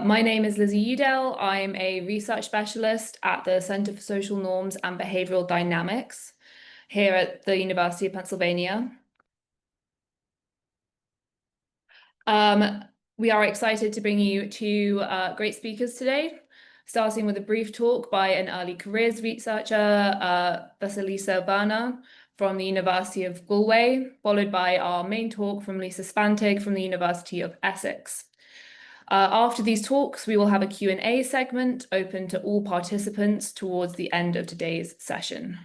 My name is Lizzie Udell. I'm a research specialist at the Center for Social Norms and Behavioral Dynamics here at the University of Pennsylvania. We are excited to bring you two great speakers today, starting with a brief talk by an early careers researcher, Vasilisa Werner from the University of Galway, followed by our main talk from Lisa Spantig from the University of Essex. After these talks, we will have a Q&A segment open to all participants towards the end of today's session.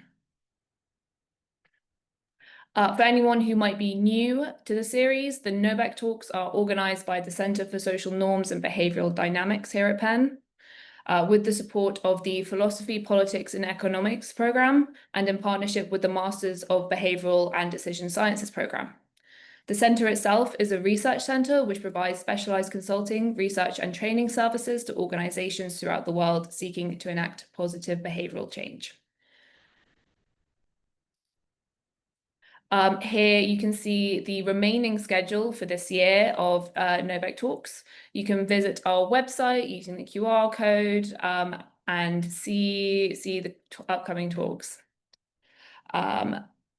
For anyone who might be new to the series, the NoBeC talks are organized by the Center for Social Norms and Behavioral Dynamics here at Penn, with the support of the Philosophy, Politics and Economics program, and in partnership with the Masters of Behavioral and Decision Sciences program. The center itself is a research center which provides specialized consulting, research and training services to organizations throughout the world seeking to enact positive behavioral change. Here you can see the remaining schedule for this year of NoBeC talks. You can visit our website using the QR code and see the upcoming talks.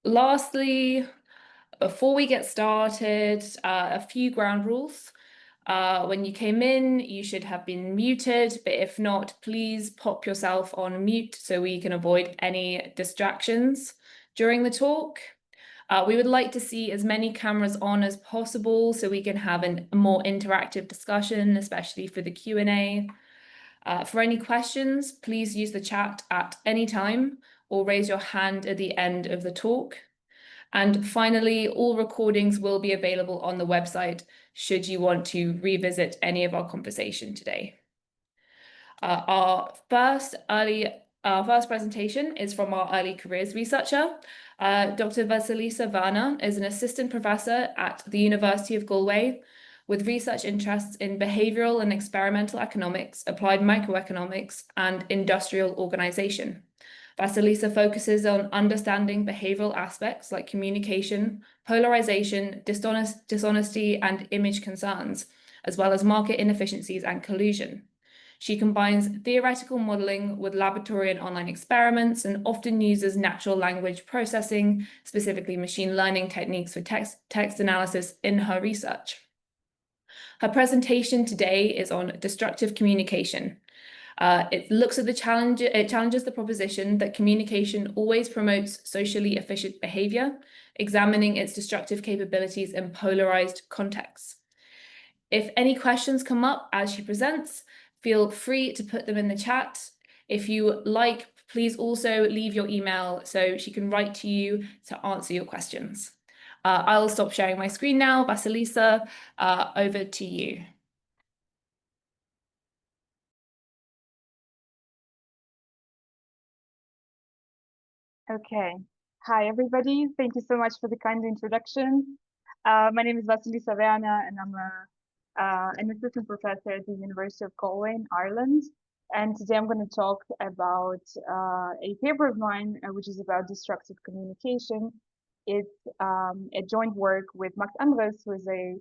Lastly, before we get started, a few ground rules. When you came in, you should have been muted, but if not, please pop yourself on mute so we can avoid any distractions during the talk. We would like to see as many cameras on as possible so we can have a more interactive discussion, especially for the Q&A. For any questions, please use the chat at any time or raise your hand at the end of the talk. And finally, all recordings will be available on the website should you want to revisit any of our conversation today. Our first presentation is from our early careers researcher. Dr. Vasilisa Werner is an assistant professor at the University of Galway with research interests in behavioral and experimental economics, applied microeconomics, and industrial organization. Vasilisa focuses on understanding behavioral aspects like communication, polarization, dishonesty, and image concerns, as well as market inefficiencies and collusion. She combines theoretical modeling with laboratory and online experiments and often uses natural language processing, specifically machine learning techniques for text analysis in her research. Her presentation today is on destructive communication. It looks at it challenges the proposition that communication always promotes socially efficient behavior, examining its destructive capabilities in polarized contexts. If any questions come up as she presents, feel free to put them in the chat. If you like, please also leave your email so she can write to you to answer your questions. I'll stop sharing my screen now. Vasilisa, over to you. Okay. Hi, everybody. Thank you so much for the kind introduction. My name is Vasilisa Werner, and I'm an assistant professor at the University of Galway in Ireland. And today I'm going to talk about a paper of mine, which is about destructive communication. It's a joint work with Max Andres, who is a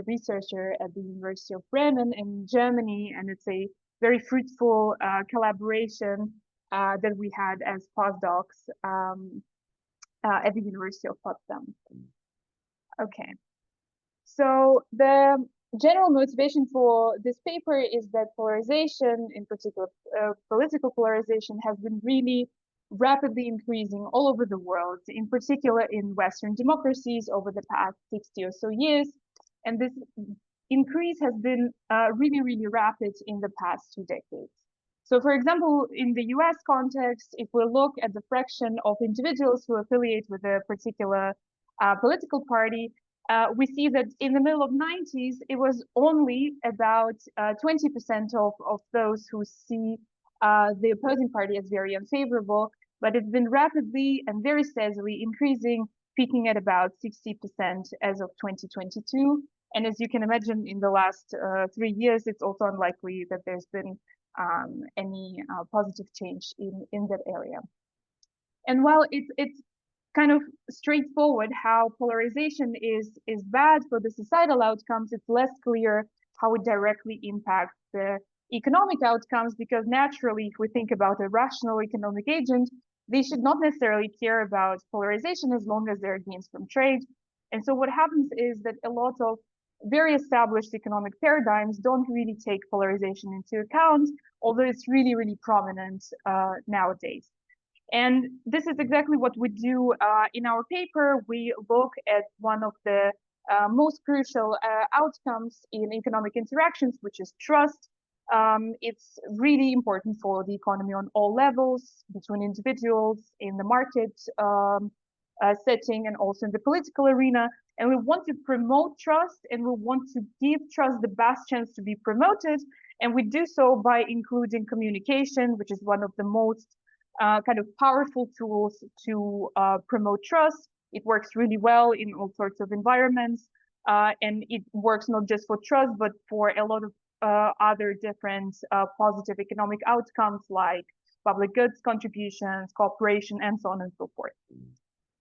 researcher at the University of Bremen in Germany, and it's a very fruitful collaboration that we had as postdocs at the University of Potsdam. Okay, so the general motivation for this paper is that polarization, in particular political polarization, has been really rapidly increasing all over the world, in particular in Western democracies over the past 60 or so years. And this increase has been really, really rapid in the past 2 decades. So, for example, in the US context, if we look at the fraction of individuals who affiliate with a particular political party, we see that in the middle of 90s, it was only about 20% of those who see the opposing party as very unfavorable, but it's been rapidly and very steadily increasing, peaking at about 60% as of 2022. And as you can imagine, in the last 3 years, it's also unlikely that there's been any positive change in that area. And while it's kind of straightforward how polarization is bad for the societal outcomes, it's less clear how it directly impacts the economic outcomes, because naturally, if we think about a rational economic agent, they should not necessarily care about polarization as long as there are gains from trade. And so what happens is that a lot of very established economic paradigms don't really take polarization into account, although it's really, really prominent nowadays. And this is exactly what we do in our paper. We look at one of the most crucial outcomes in economic interactions, which is trust. It's really important for the economy on all levels, between individuals, in the market setting, and also in the political arena. And we want to promote trust, and we want to give trust the best chance to be promoted. And we do so by including communication, which is one of the most kind of powerful tools to promote trust. It works really well in all sorts of environments. And it works not just for trust, but for a lot of other different positive economic outcomes like public goods contributions, cooperation, and so on and so forth.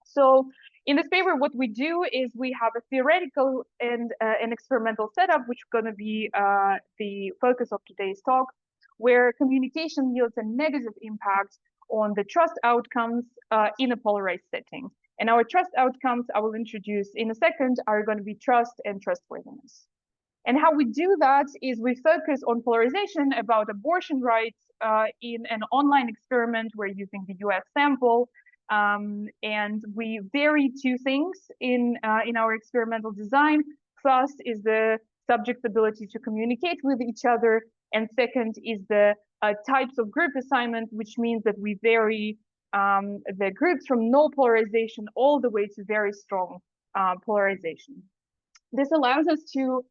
So in this paper, what we do is we have a theoretical and an experimental setup, which is going to be the focus of today's talk, where communication yields a negative impact on the trust outcomes in a polarized setting. And our trust outcomes, I will introduce in a second, are going to be trust and trustworthiness. And how we do that is we focus on polarization about abortion rights in an online experiment. We're using the US sample. And we vary two things in our experimental design. First is the subject's ability to communicate with each other. And second is the types of group assignment, which means that we vary the groups from no polarization all the way to very strong polarization. This allows us to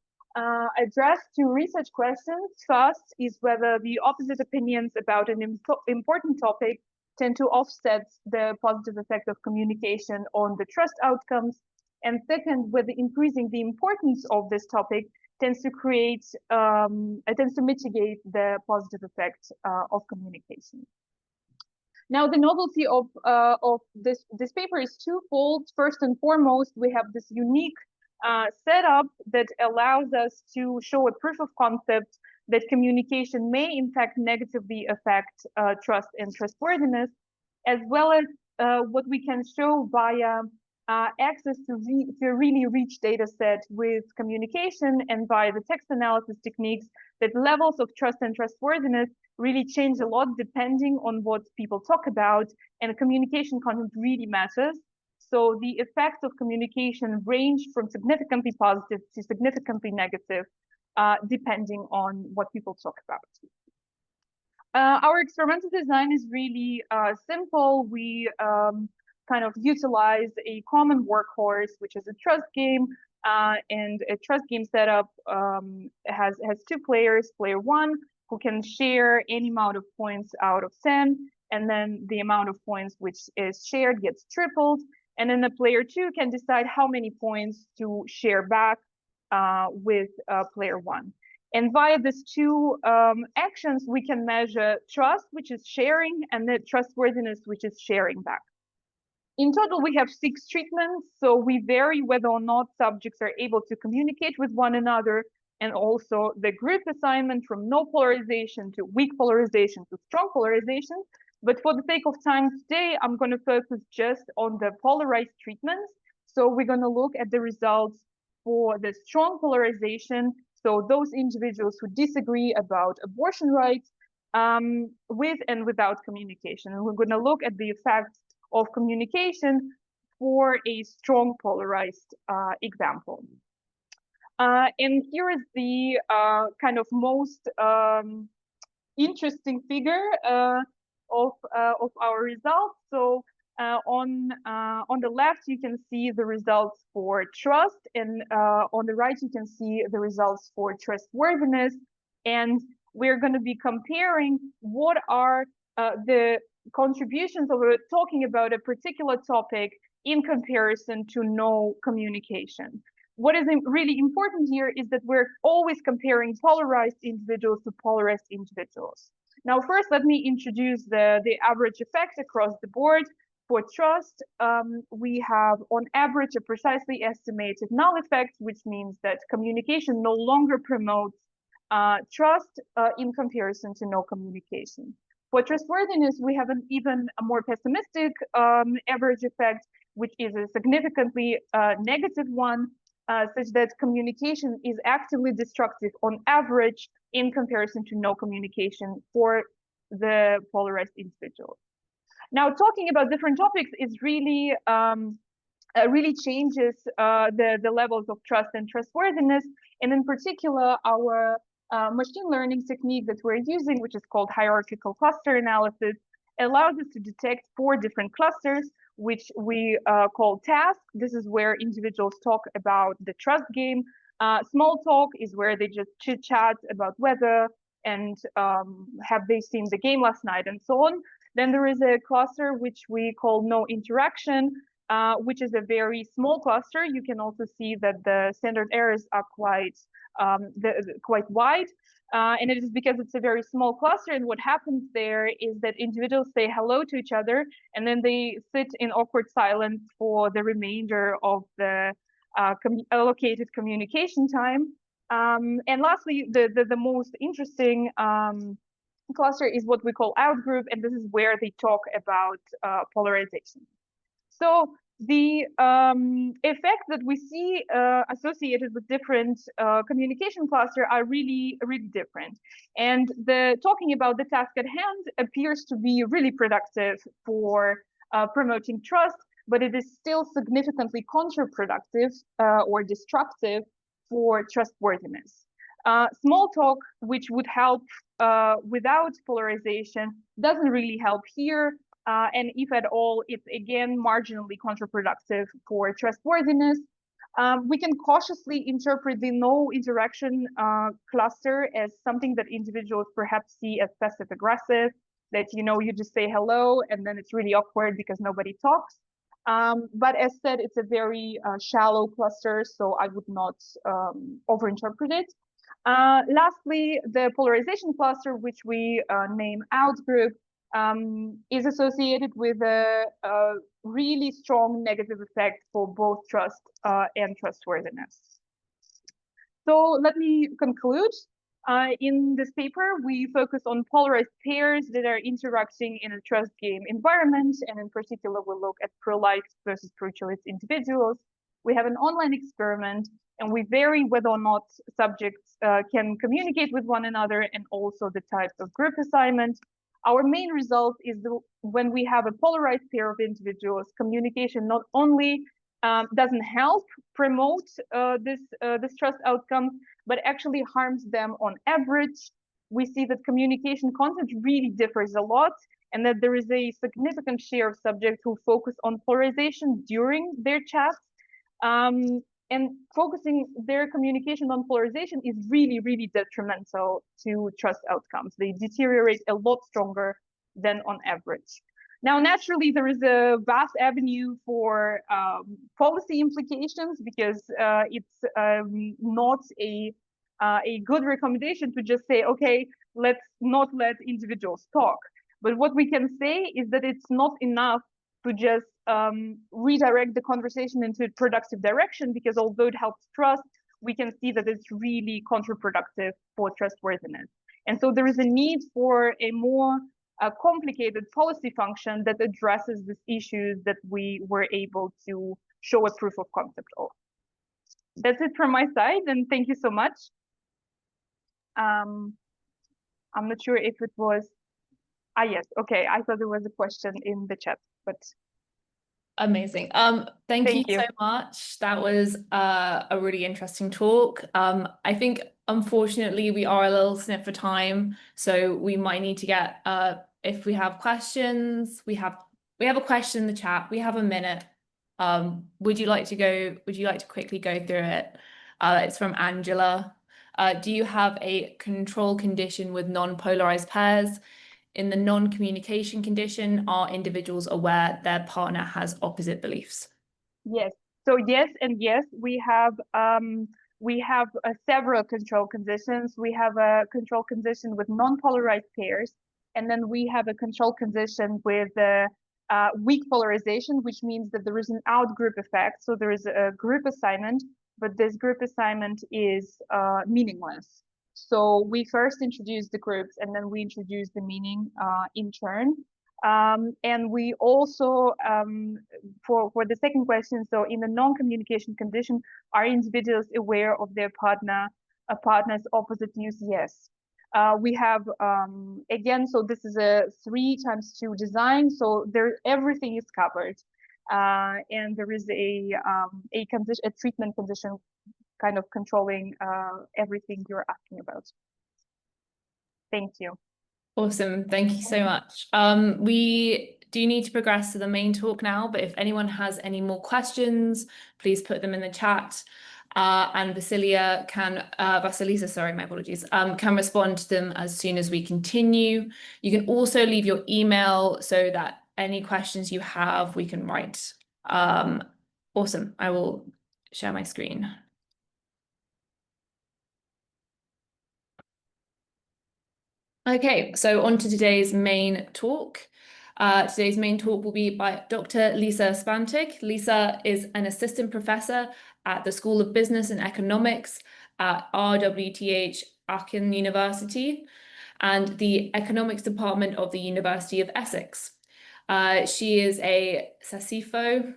address two research questions. First is whether the opposite opinions about an important topic tend to offset the positive effect of communication on the trust outcomes. And second, whether increasing the importance of this topic tends to mitigate the positive effect of communication. Now, the novelty of this paper is twofold. First and foremost, we have this unique setup that allows us to show a proof of concept that communication may in fact negatively affect trust and trustworthiness, as well as what we can show via access to a really rich data set with communication and via the text analysis techniques, that levels of trust and trustworthiness really change a lot depending on what people talk about, and communication content really matters. So the effects of communication range from significantly positive to significantly negative, depending on what people talk about. Our experimental design is really simple. We kind of utilize a common workhorse, which is a trust game, and a trust game setup has two players. Player one, who can share any amount of points out of 10, and then the amount of points which is shared gets tripled. And then the player two can decide how many points to share back with player one. And via these two actions, we can measure trust, which is sharing, and the trustworthiness, which is sharing back. In total, we have 6 treatments, so we vary whether or not subjects are able to communicate with one another, and also the group assignment from no polarization to weak polarization to strong polarization. But for the sake of time today, I'm going to focus just on the polarized treatments. So we're going to look at the results for the strong polarization, so those individuals who disagree about abortion rights with and without communication. And we're going to look at the effects of communication for a strong polarized example. And here is the kind of most interesting figure of our results. So on the left, you can see the results for trust, and on the right, you can see the results for trustworthiness. And we're going to be comparing what are the contributions of talking about a particular topic in comparison to no communication. What is really important here is that we're always comparing polarized individuals to polarized individuals. Now, first, let me introduce the average effect across the board. For trust, we have on average a precisely estimated null effect, which means that communication no longer promotes trust in comparison to no communication. For trustworthiness, we have an even more pessimistic average effect, which is a significantly negative one, such that communication is actively destructive on average in comparison to no communication for the polarized individual. Now, talking about different topics is really really changes the levels of trust and trustworthiness, and in particular, our machine learning technique that we're using, which is called hierarchical cluster analysis, allows us to detect 4 different clusters, which we call tasks. This is where individuals talk about the trust game. Small talk is where they just chit chat about weather and have they seen the game last night and so on. Then there is a cluster which we call no interaction, which is a very small cluster. You can also see that the standard errors are quite wide. And it is because it's a very small cluster. And what happens there is that individuals say hello to each other, and then they sit in awkward silence for the remainder of the allocated communication time. And lastly, the most interesting cluster is what we call outgroup, and this is where they talk about polarization. So the effects that we see associated with different communication cluster are really different. And the talking about the task at hand appears to be really productive for promoting trust, but it is still significantly counterproductive or destructive for trustworthiness. Small talk, which would help without polarization, doesn't really help here. And if at all, it's again marginally counterproductive for trustworthiness. We can cautiously interpret the no interaction cluster as something that individuals perhaps see as passive aggressive, that you just say hello and then it's really awkward because nobody talks. But as said, it's a very shallow cluster, so I would not overinterpret it. Lastly, the polarization cluster, which we name outgroup, is associated with a really strong negative effect for both trust and trustworthiness. So let me conclude. In this paper, we focus on polarized pairs that are interacting in a trust game environment, and in particular, we look at pro-liked versus pro-choice individuals. We have an online experiment, and we vary whether or not subjects can communicate with one another, and also the types of group assignment. Our main result is when we have a polarized pair of individuals, communication not only doesn't help promote this trust outcome, but actually harms them on average. We see that communication content really differs a lot, and that there is a significant share of subjects who focus on polarization during their chats. And focusing their communication on polarization is really detrimental to trust outcomes. They deteriorate a lot stronger than on average. Now, naturally, there is a vast avenue for policy implications, because it's not a good recommendation to just say, okay, let's not let individuals talk. But what we can say is that it's not enough to just redirect the conversation into a productive direction, because although it helps trust, we can see that it's really counterproductive for trustworthiness. And so there is a need for a more complicated policy function that addresses these issues that we were able to show a proof of concept of. That's it from my side, and thank you so much. I'm not sure if it was, yes, okay, I thought there was a question in the chat, but. Amazing. Thank you so much. That was a really interesting talk. I think unfortunately we are a little snipped for time, so we might need to get if we have questions, we have a question in the chat. We have a minute. Would you like to quickly go through it? It's from Angela. Do you have a control condition with non-polarized pairs? In the non-communication condition, are individuals aware their partner has opposite beliefs? Yes. So yes and yes, we have several control conditions. We have a control condition with non-polarized pairs, and then we have a control condition with weak polarization, which means that there is an out-group effect. So there is a group assignment, but this group assignment is meaningless. So we first introduce the groups and then we introduce the meaning in turn. And we also, for the second question, so in the non-communication condition, are individuals aware of their partner's opposite use? Yes. We have, again, so this is a 3x2 design, so there everything is covered. And there is a treatment condition kind of controlling everything you're asking about. Thank you. Awesome. Thank you so much. We do need to progress to the main talk now, but if anyone has any more questions, please put them in the chat. And Vasilisa, sorry, my apologies, can respond to them as soon as we continue. You can also leave your email so that any questions you have, we can write. Awesome. I will share my screen. Okay, so on to today's main talk. Today's main talk will be by Dr. Lisa Spantig. Lisa is an assistant professor at the School of Business and Economics at RWTH Aachen University and the Economics Department of the University of Essex. She is a CESIFO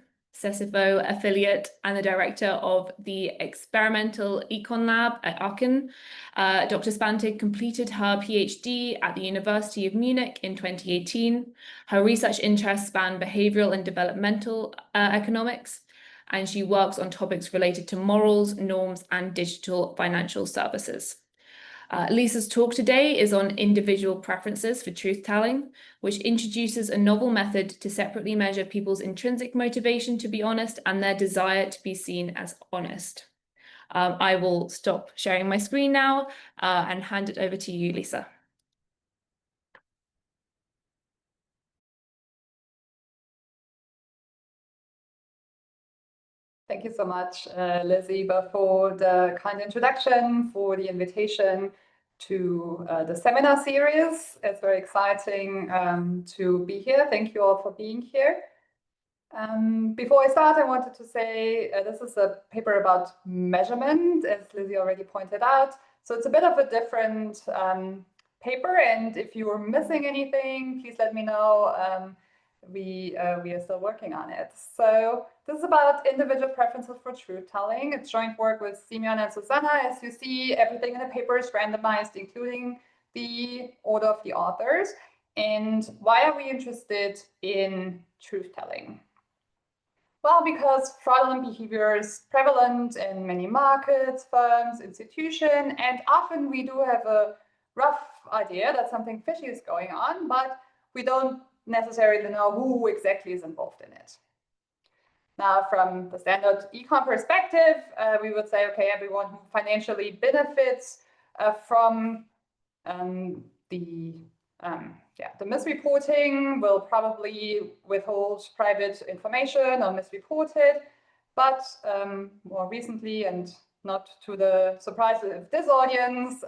affiliate and the director of the Experimental Econ Lab at Aachen. Dr. Spantig completed her PhD at the University of Munich in 2018. Her research interests span behavioral and developmental economics, and she works on topics related to morals, norms, and digital financial services. Lisa's talk today is on individual preferences for truth-telling, which introduces a novel method to separately measure people's intrinsic motivation to be honest and their desire to be seen as honest. I will stop sharing my screen now and hand it over to you, Lisa. Thank you so much, Lizzie, for the kind introduction, for the invitation to the seminar series. It's very exciting to be here. Thank you all for being here. Before I start, I wanted to say this is a paper about measurement, as Lizzie already pointed out. So it's a bit of a different paper, and if you are missing anything, please let me know. We are still working on it. So this is about individual preferences for truth-telling. It's joint work with Simeon and Susanna. As you see, everything in the paper is randomized, including the order of the authors. And why are we interested in truth-telling? Well, because fraudulent behavior is prevalent in many markets, firms, institutions, and often we do have a rough idea that something fishy is going on, but we don't necessarily know who exactly is involved in it. Now, from the standard econ perspective, we would say, okay, everyone who financially benefits from the misreporting will probably withhold private information or misreport it. But more recently, and not to the surprise of this audience,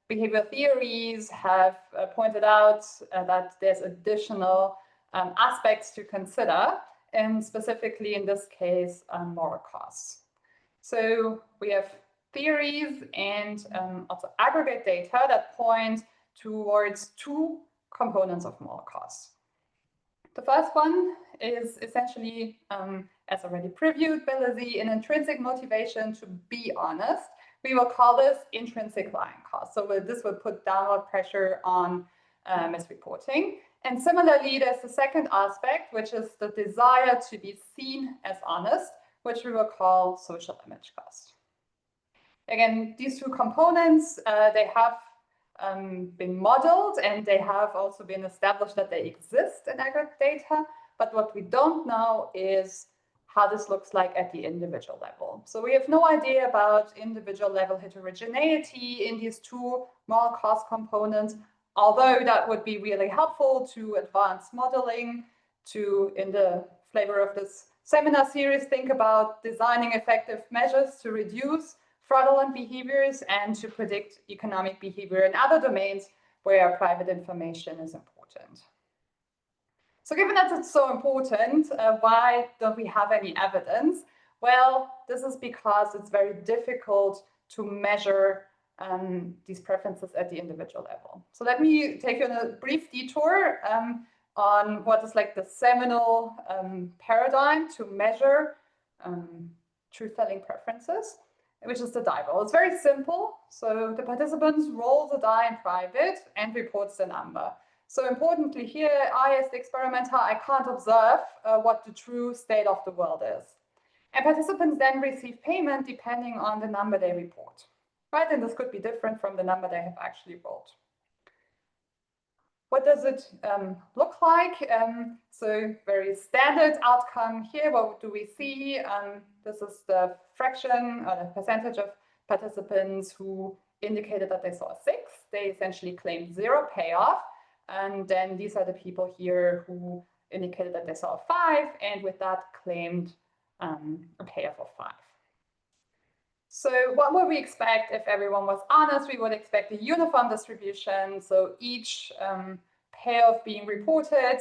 behavior theories have pointed out that there's additional aspects to consider, and specifically in this case, moral costs. So we have theories and also aggregate data that point towards two components of moral costs. The first one is essentially, as already previewed by Lizzie, an intrinsic motivation to be honest. We will call this intrinsic lying cost. So this will put downward pressure on misreporting. And similarly, there's the second aspect, which is the desire to be seen as honest, which we will call social image cost. Again, these two components, they have been modeled and they have also been established that they exist in aggregate data. But what we don't know is how this looks like at the individual level. So we have no idea about individual level heterogeneity in these two moral cost components, although that would be really helpful to advanced modeling, to, in the flavor of this seminar series, think about designing effective measures to reduce fraudulent behaviors and to predict economic behavior in other domains where private information is important. So given that it's so important, why don't we have any evidence? Well, this is because it's very difficult to measure these preferences at the individual level. So let me take you on a brief detour on what is like the seminal paradigm to measure truth-telling preferences, which is the die roll. It's very simple. So the participants roll the die in private and reports the number. So importantly here, I as the experimenter, I can't observe what the true state of the world is. And participants then receive payment depending on the number they report, right? And this could be different from the number they have actually rolled. What does it look like? So very standard outcome here. What do we see? This is the fraction or the percentage of participants who indicated that they saw a 6. They essentially claimed 0 payoff. And then these are the people here who indicated that they saw a 5 and with that claimed a payoff of 5. So what would we expect if everyone was honest? We would expect a uniform distribution. So each payoff being reported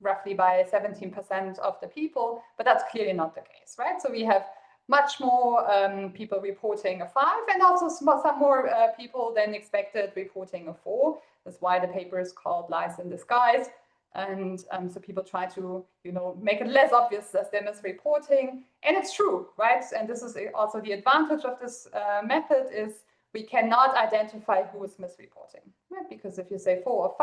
roughly by 17% of the people, but that's clearly not the case, right? So we have much more people reporting a 5 and also some more people than expected reporting a 4. That's why the paper is called Lies in Disguise. And so people try to, make it less obvious as they're misreporting. And it's true, right? And this is also the advantage of this method is we cannot identify who is misreporting, right? Because if you say 4 or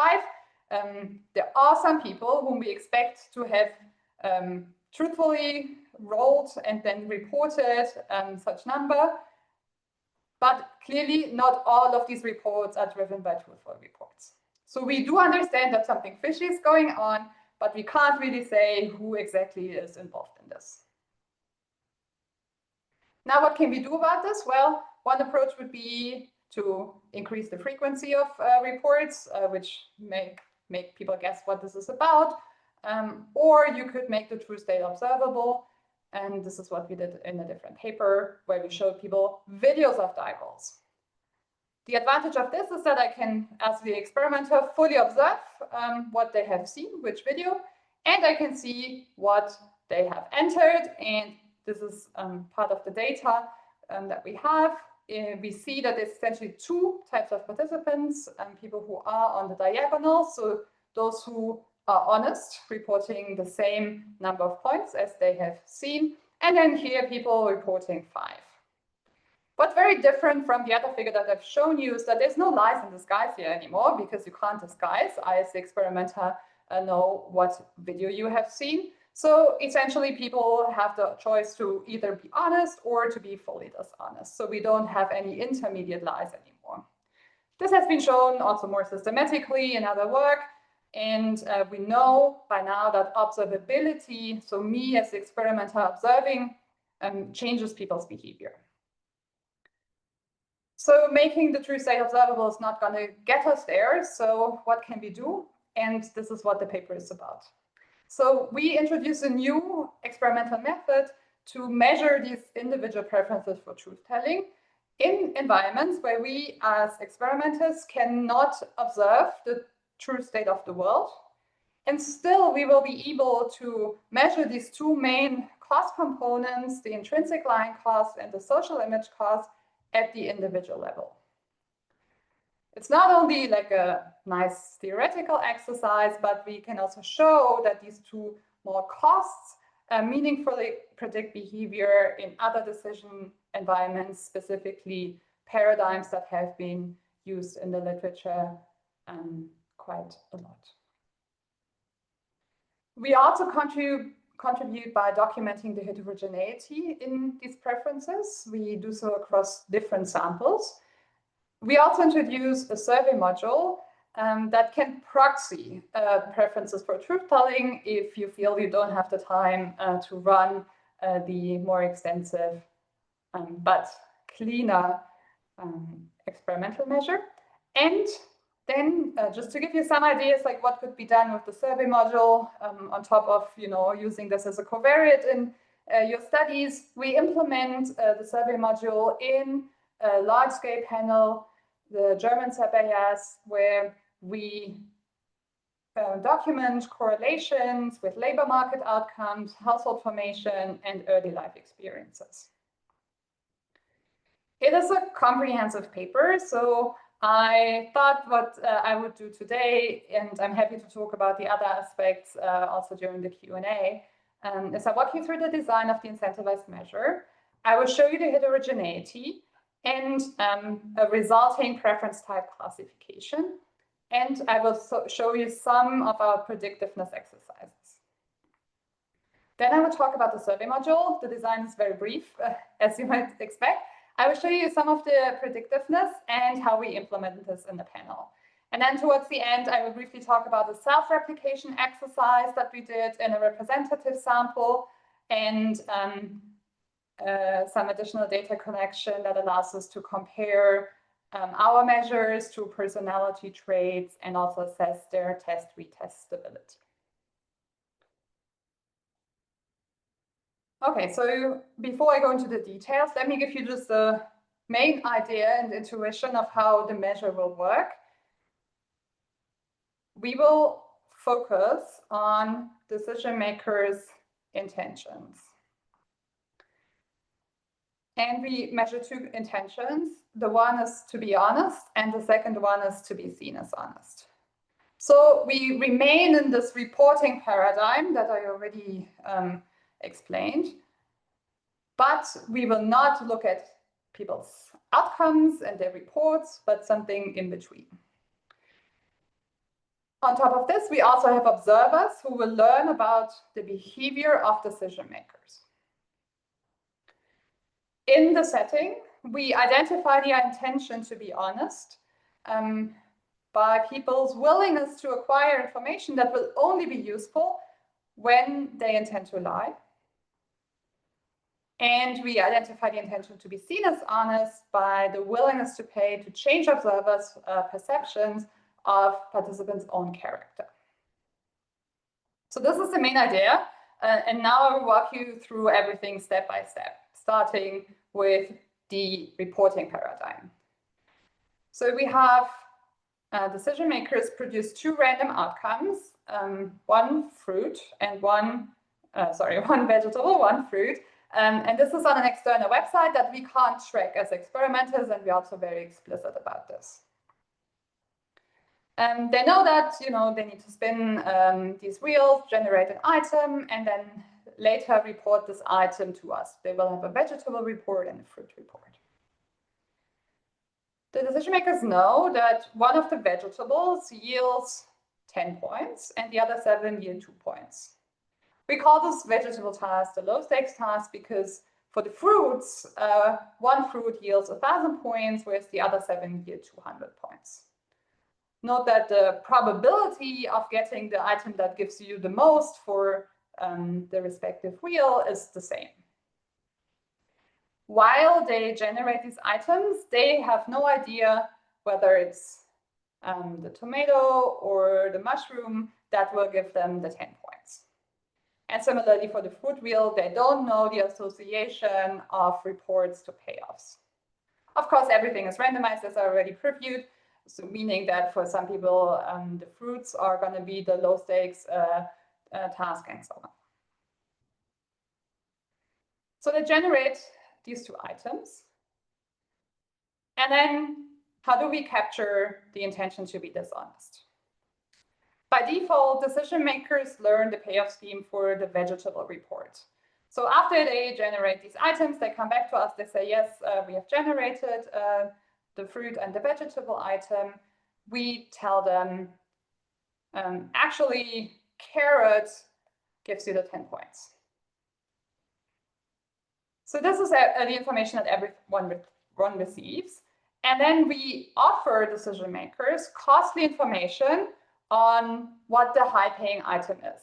5, there are some people whom we expect to have truthfully rolled and then reported such number. But clearly not all of these reports are driven by truthful reports. So we do understand that something fishy is going on, but we can't really say who exactly is involved in this. Now, what can we do about this? Well, one approach would be to increase the frequency of reports, which may make people guess what this is about. Or you could make the true state observable. And this is what we did in a different paper where we showed people videos of die rolls. The advantage of this is that I can, as the experimenter, fully observe what they have seen, which video, and I can see what they have entered. And this is part of the data that we have. We see that there's essentially 2 types of participants, people who are on the diagonal, so those who are honest, reporting the same number of points as they have seen, and then here people reporting 5. What's very different from the other figure that I've shown you is that there's no lies in disguise here anymore because you can't disguise. I, as the experimenter, know what video you have seen. So essentially, people have the choice to either be honest or to be fully dishonest. So we don't have any intermediate lies anymore. This has been shown also more systematically in other work. And we know by now that observability, so me as the experimenter observing, changes people's behavior. So making the true state observable is not going to get us there. So what can we do? And this is what the paper is about. So we introduce a new experimental method to measure these individual preferences for truth-telling in environments where we as experimenters cannot observe the true state of the world. And still we will be able to measure these 2 main cost components, the intrinsic line cost and the social image cost, at the individual level. It's not only like a nice theoretical exercise, but we can also show that these 2 more costs meaningfully predict behavior in other decision environments, specifically paradigms that have been used in the literature quite a lot. We also contribute by documenting the heterogeneity in these preferences. We do so across different samples. We also introduce a survey module that can proxy preferences for truth-telling if you feel you don't have the time to run the more extensive but cleaner experimental measure. And then just to give you some ideas like what could be done with the survey module on top of using this as a covariate in your studies, we implement the survey module in a large-scale panel, the German surveyors, where we document correlations with labor market outcomes, household formation, and early life experiences. It is a comprehensive paper, so I thought what I would do today, and I'm happy to talk about the other aspects also during the Q&A, is I walk you through the design of the incentivized measure. I will show you the heterogeneity and a resulting preference type classification. And I will show you some of our predictiveness exercises. Then I will talk about the survey module. The design is very brief, as you might expect. I will show you some of the predictiveness and how we implement this in the panel. And then towards the end, I will briefly talk about the self-replication exercise that we did in a representative sample and some additional data collection that allows us to compare our measures to personality traits and also assess their test-retest stability. Okay, so before I go into the details, let me give you just the main idea and intuition of how the measure will work. We will focus on decision makers' intentions. And we measure two intentions. The one is to be honest, and the second one is to be seen as honest. So we remain in this reporting paradigm that I already explained, but we will not look at people's outcomes and their reports, but something in between. On top of this, we also have observers who will learn about the behavior of decision makers. In the setting, we identify the intention to be honest by people's willingness to acquire information that will only be useful when they intend to lie. And we identify the intention to be seen as honest by the willingness to pay to change observers' perceptions of participants' own character. So this is the main idea. And now I will walk you through everything step by step, starting with the reporting paradigm. So we have decision makers produce two random outcomes, one fruit and one vegetable, one fruit. And this is on an external website that we can't track as experimenters, and we're also very explicit about this. They know that they need to spin these wheels, generate an item, and then later report this item to us. They will have a vegetable report and a fruit report. The decision makers know that one of the vegetables yields 10 points and the other 7 yield 2 points. We call this vegetable task the low stakes task because for the fruits, one fruit yields 1,000 points, whereas the other 7 yield 200 points. Note that the probability of getting the item that gives you the most for the respective wheel is the same. While they generate these items, they have no idea whether it's the tomato or the mushroom that will give them the 10 points. And similarly for the fruit wheel, they don't know the association of reports to payoffs. Of course, everything is randomized, as I already previewed, so meaning that for some people, the fruits are going to be the low stakes task and so on. So they generate these two items. And then how do we capture the intention to be dishonest? By default, decision makers learn the payoff scheme for the vegetable report. So after they generate these items, they come back to us, they say, yes, we have generated the fruit and the vegetable item. We tell them, actually, carrot gives you the 10 points. So this is the information that everyone receives. And then we offer decision makers costly information on what the high paying item is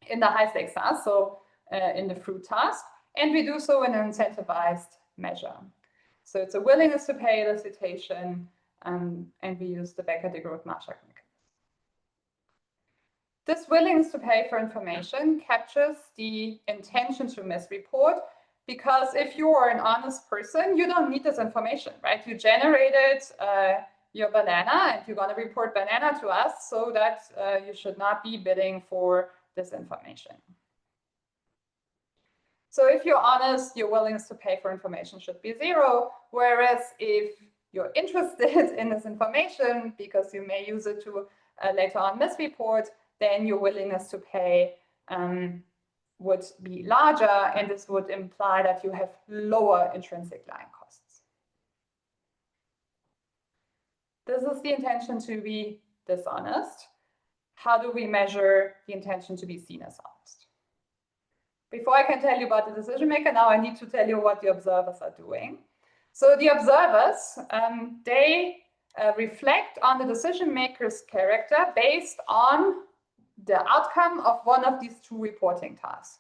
in the high stakes task, so in the fruit task. And we do so in an incentivized measure. So it's a willingness to pay elicitation, and we use the Becker-de-Groot-Marshak mechanism. This willingness to pay for information captures the intention to misreport, because if you are an honest person, you don't need this information, right? You generated your banana, and you're going to report banana to us, so that you should not be bidding for this information. So if you're honest, your willingness to pay for information should be 0, whereas if you're interested in this information because you may use it to later on misreport, then your willingness to pay would be larger, and this would imply that you have lower intrinsic line costs. This is the intention to be dishonest. How do we measure the intention to be seen as honest? Before I can tell you about the decision maker, now I need to tell you what the observers are doing. So the observers, they reflect on the decision maker's character based on the outcome of one of these 2 reporting tasks.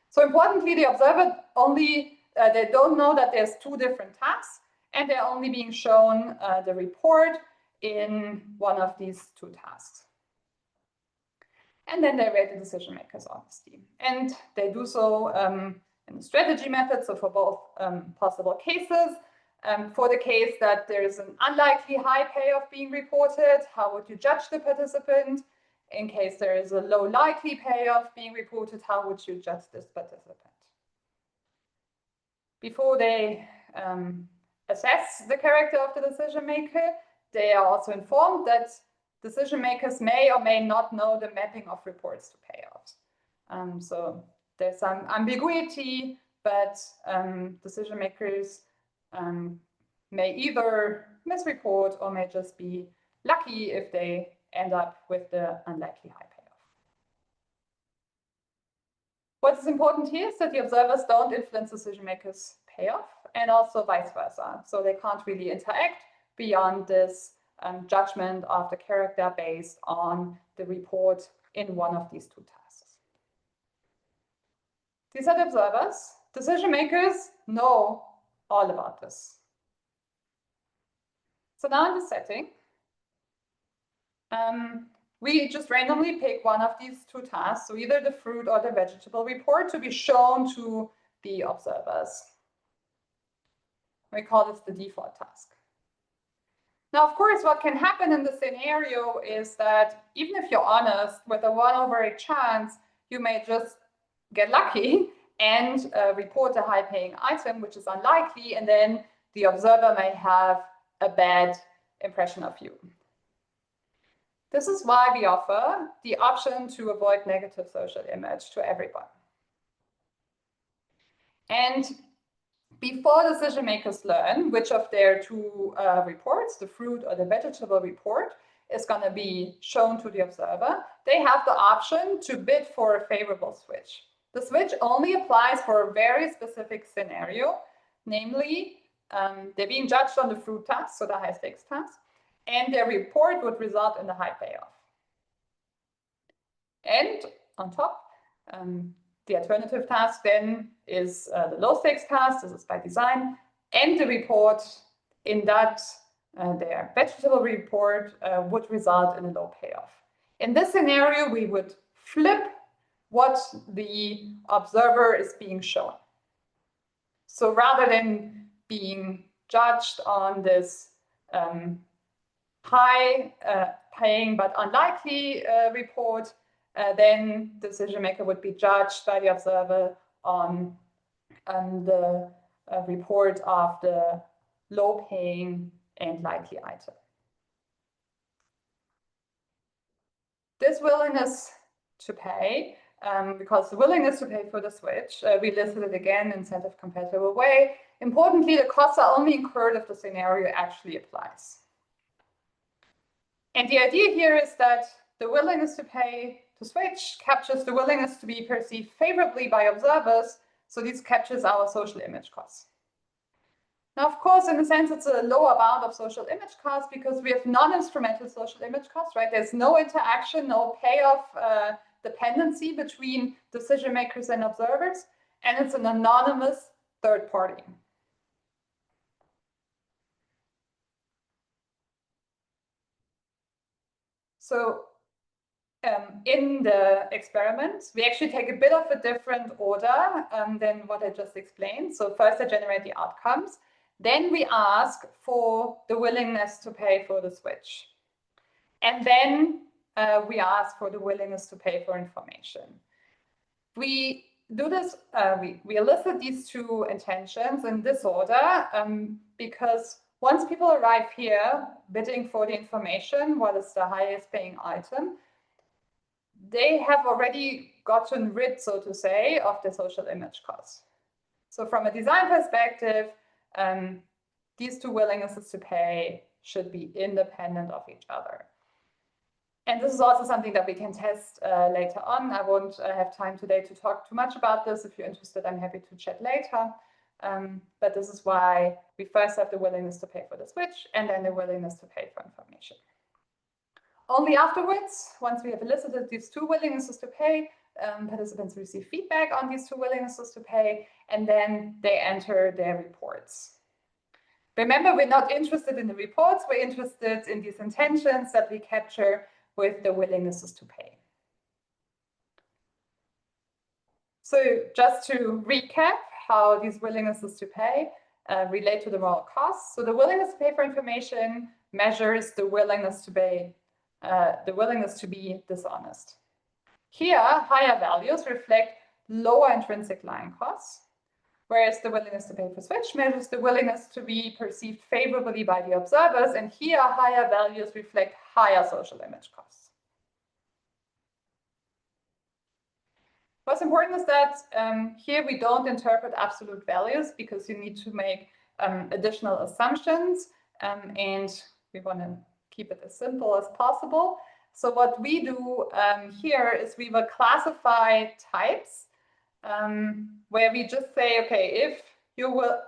So importantly, the observer only, they don't know that there's 2 different tasks, and they're only being shown the report in one of these 2 tasks. And then they rate the decision maker's honesty. And they do so in a strategy method, so for both possible cases. For the case that there is an unlikely high payoff being reported, how would you judge the participant? In case there is a low likely payoff being reported, how would you judge this participant? Before they assess the character of the decision maker, they are also informed that decision makers may or may not know the mapping of reports to payoffs. So there's some ambiguity, but decision makers may either misreport or may just be lucky if they end up with the unlikely high payoff. What is important here is that the observers don't influence decision makers' payoff, and also vice versa. So they can't really interact beyond this judgment of the character based on the report in one of these 2 tasks. These are the observers. Decision makers know all about this. So now in the setting, we just randomly pick one of these 2 tasks, so either the fruit or the vegetable report, to be shown to the observers. We call this the default task. Now, of course, what can happen in this scenario is that even if you're honest, with a 1/8 chance, you may just get lucky and report a high-paying item, which is unlikely, and then the observer may have a bad impression of you. This is why we offer the option to avoid negative social image to everyone. And before decision makers learn which of their 2 reports, the fruit or the vegetable report, is going to be shown to the observer, they have the option to bid for a favorable switch. The switch only applies for a very specific scenario, namely, they're being judged on the fruit task, so the high stakes task, and their report would result in the high payoff. And on top, the alternative task then is the low stakes task. This is by design, and the report in that their vegetable report would result in a low payoff. In this scenario, we would flip what the observer is being shown. So rather than being judged on this high paying but unlikely report, then the decision maker would be judged by the observer on the report of the low paying and likely item. This willingness to pay, because the willingness to pay for the switch, we listed it again in incentive compatible way. Importantly, the costs are only incurred if the scenario actually applies. And the idea here is that the willingness to pay to switch captures the willingness to be perceived favorably by observers, so this captures our social image costs. Now, of course, in a sense, it's a lower bound of social image costs because we have non-instrumental social image costs, right? There's no interaction, no payoff dependency between decision makers and observers, and it's an anonymous third party. So in the experiment, we actually take a bit of a different order than what I just explained. So first I generate the outcomes, Then we ask for the willingness to pay for the switch. And then we ask for the willingness to pay for information. We do this, we elicit these two intentions in this order because once people arrive here bidding for the information, what is the highest paying item, they have already gotten rid, so to say, of the social image costs. So from a design perspective, these two willingnesses to pay should be independent of each other. And this is also something that we can test later on. I won't have time today to talk too much about this. If you're interested, I'm happy to chat later. But this is why we first have the willingness to pay for the switch and then the willingness to pay for information. Only afterwards, once we have elicited these two willingnesses to pay, participants receive feedback on these two willingnesses to pay, and then they enter their reports. Remember, we're not interested in the reports, we're interested in these intentions that we capture with the willingnesses to pay. So just to recap how these willingnesses to pay relate to the moral costs. So the willingness to pay for information measures the willingness to pay, the willingness to be dishonest. Here, higher values reflect lower intrinsic line costs, whereas the willingness to pay for switch measures the willingness to be perceived favorably by the observers, and here higher values reflect higher social image costs. What's important is that here we don't interpret absolute values because you need to make additional assumptions, and we want to keep it as simple as possible. So what we do here is we will classify types where we just say, okay,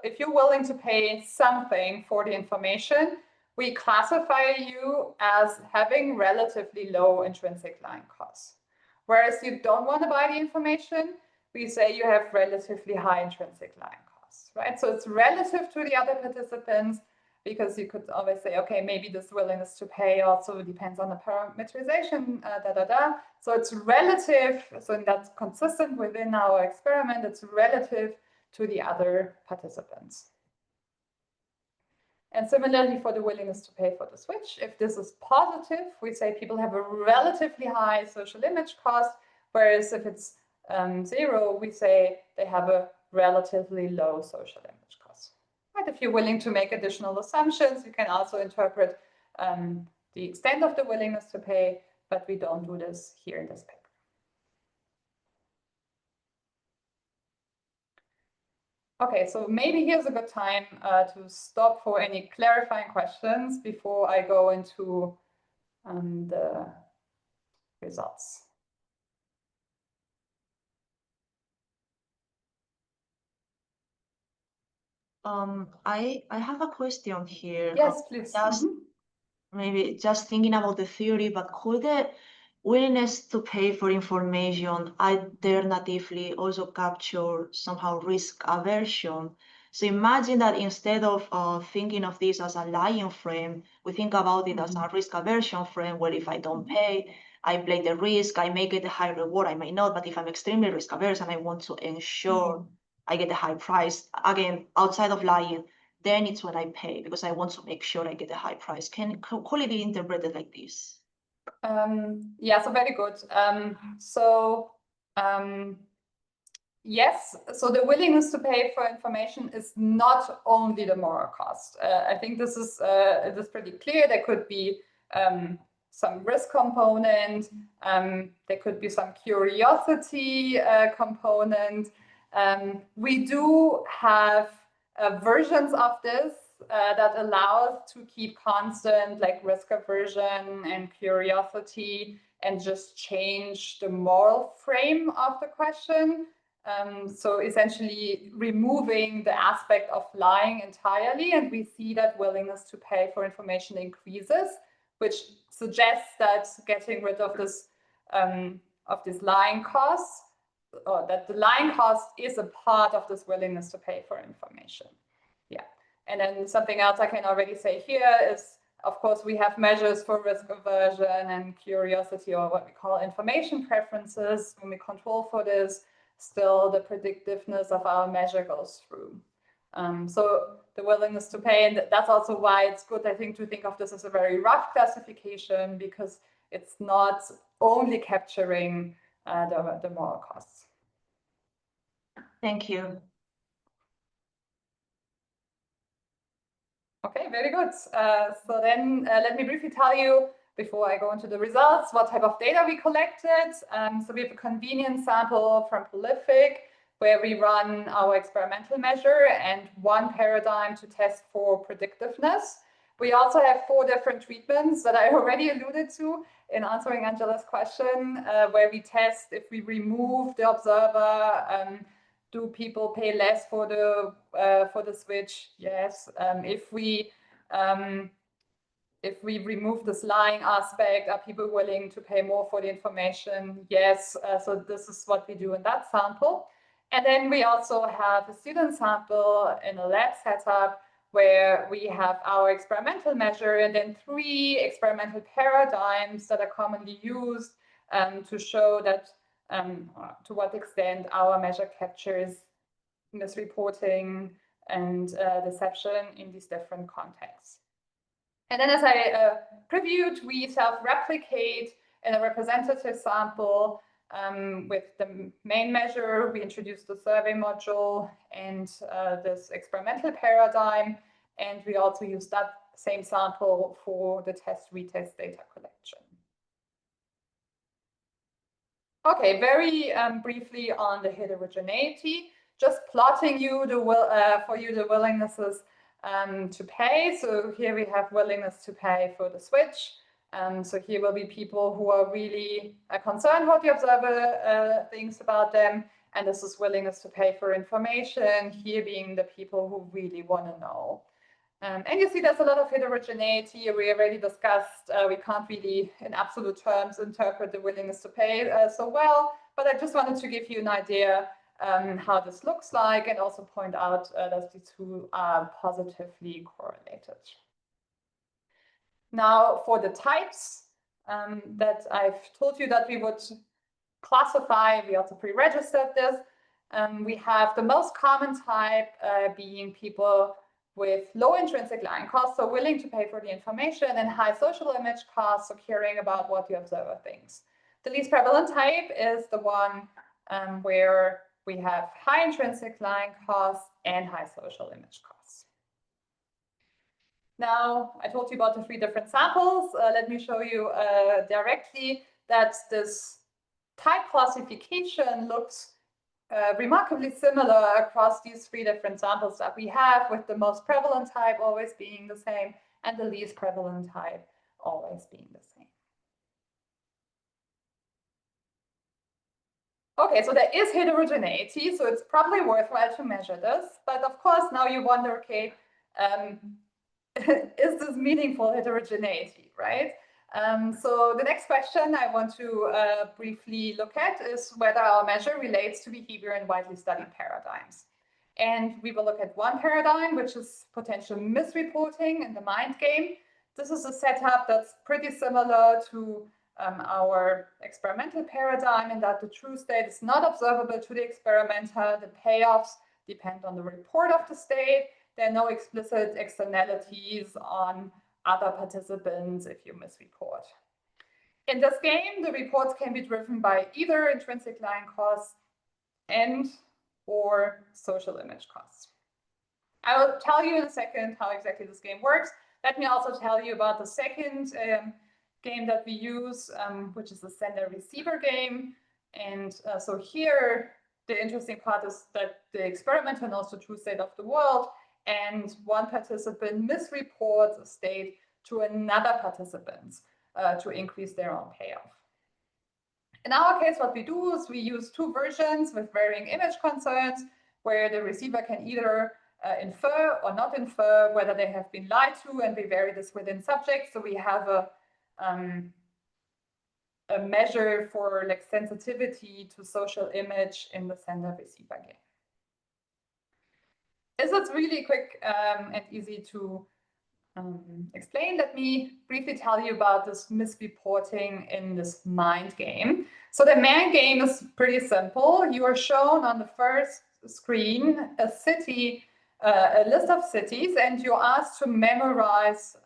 if you're willing to pay something for the information, we classify you as having relatively low intrinsic line costs. Whereas you don't want to buy the information, we say you have relatively high intrinsic line costs, right? So it's relative to the other participants, because you could always say, okay, maybe this willingness to pay also depends on the parameterization, So it's relative, so that's consistent within our experiment, it's relative to the other participants. And similarly for the willingness to pay for the switch, if this is positive, we say people have a relatively high social image cost, whereas if it's 0, we say they have a relatively low social image cost. Right? If you're willing to make additional assumptions, you can also interpret the extent of the willingness to pay, but we don't do this here in this paper. Okay, so maybe here's a good time to stop for any clarifying questions before I go into the results. I have a question here. Yes, please. Maybe just thinking about the theory, but could the willingness to pay for information alternatively also capture somehow risk aversion? So imagine that instead of thinking of this as a lying frame, we think about it as a risk aversion frame, where if I don't pay, I play the risk, I may get a high reward, I may not, but if I'm extremely risk averse and I want to ensure I get a high price, again, outside of lying, then it's when I pay because I want to make sure I get a high price. Could it be interpreted like this? Yeah, so very good. Yes, so the willingness to pay for information is not only the moral cost. I think this is it is pretty clear. There could be some risk component, there could be some curiosity component. We do have versions of this that allows to keep constant like risk aversion and curiosity and just change the moral frame of the question. So essentially removing the aspect of lying entirely, and we see that willingness to pay for information increases, which suggests that getting rid of this lying cost, or that the lying cost is a part of this willingness to pay for information. Yeah, and then something else I can already say here is, of course, we have measures for risk aversion and curiosity, or what we call information preferences. When we control for this, still the predictiveness of our measure goes through. So the willingness to pay, and that's also why it's good, I think, to think of this as a very rough classification, because it's not only capturing the moral costs. Thank you. Okay, very good. So then let me briefly tell you, before I go into the results, what type of data we collected. So we have a convenience sample from Prolific, where we run our experimental measure and one paradigm to test for predictiveness. We also have 4 different treatments that I already alluded to in answering Angela's question, where we test if we remove the observer, do people pay less for the switch? Yes. If we remove this lying aspect, are people willing to pay more for the information? Yes. So this is what we do in that sample. And then we also have a student sample in a lab setup where we have our experimental measure and then 3 experimental paradigms that are commonly used to show that to what extent our measure captures misreporting and deception in these different contexts. And then, as I previewed, we self-replicate in a representative sample with the main measure. We introduced the survey module and this experimental paradigm, and we also use that same sample for the test-retest data collection. Okay, very briefly on the heterogeneity, just plotting you for you the willingnesses to pay. So here we have willingness to pay for the switch. So here will be people who are really concerned what the observer thinks about them. And this is willingness to pay for information, here being the people who really want to know. And you see there's a lot of heterogeneity. We already discussed, we can't really, in absolute terms, interpret the willingness to pay so well. But I just wanted to give you an idea how this looks like, and also point out that the 2 are positively correlated. Now, for the types that I've told you that we would classify, we also pre-registered this. We have the most common type being people with low intrinsic line costs, so willing to pay for the information, and high social image costs, so caring about what the observer thinks. The least prevalent type is the one where we have high intrinsic line costs and high social image costs. Now, I told you about the 3 different samples. Let me show you directly that this type classification looks remarkably similar across these 3 different samples that we have, with the most prevalent type always being the same and the least prevalent type always being the same. Okay, so there is heterogeneity, so it's probably worthwhile to measure this. But of course, now you wonder, okay, is this meaningful heterogeneity, right? So the next question I want to briefly look at is whether our measure relates to behavior in widely studied paradigms. And we will look at one paradigm, which is potential misreporting in the mind game. This is a setup that's pretty similar to our experimental paradigm, in that the true state is not observable to the experimenter. The payoffs depend on the report of the state. There are no explicit externalities on other participants if you misreport. In this game, the reports can be driven by either intrinsic line costs and/or social image costs. I will tell you in a second how exactly this game works. Let me also tell you about the second game that we use, which is the sender-receiver game. And so here, the interesting part is that the experimenter knows the true state of the world, and one participant misreports a state to another participant to increase their own payoff. In our case, what we do is we use 2 versions with varying image concerns, where the receiver can either infer or not infer whether they have been lied to, and we vary this within subjects. So we have a measure for like sensitivity to social image in the sender-receiver game. Is it really quick and easy to explain? Let me briefly tell you about this misreporting in this mind game. So the mind game is pretty simple. You are shown on the first screen a city a list of cities, and you're asked to memorize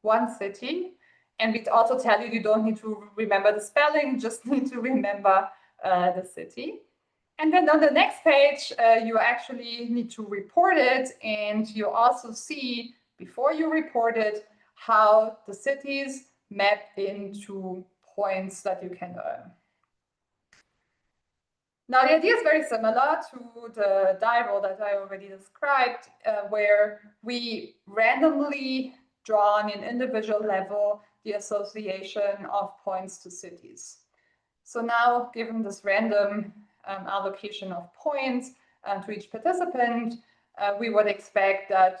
one city. And we also tell you don't need to remember the spelling, just need to remember the city. And then on the next page, you actually need to report it, and you also see, before you report it, how the cities map into points that you can earn. Now, the idea is very similar to the die roll that I already described, where we randomly draw on an individual level the association of points to cities. So now, given this random allocation of points to each participant, we would expect that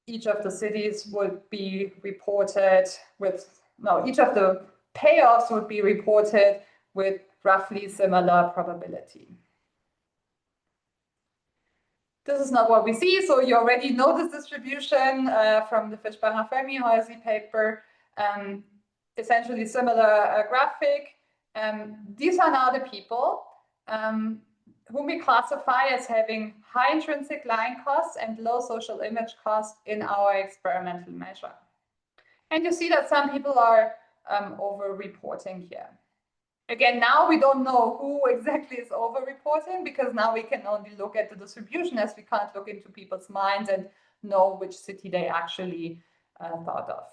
each of the cities would be reported with, no, each of the payoffs would be reported with roughly similar probability. This is not what we see, so you already know this distribution from the Fischbacher-Fermi-Heusi paper. Essentially similar graphic. These are now the people whom we classify as having high intrinsic line costs and low social image costs in our experimental measure. And you see that some people are over-reporting here. Again, now we don't know who exactly is over-reporting, because now we can only look at the distribution, as we can't look into people's minds and know which city they actually thought of.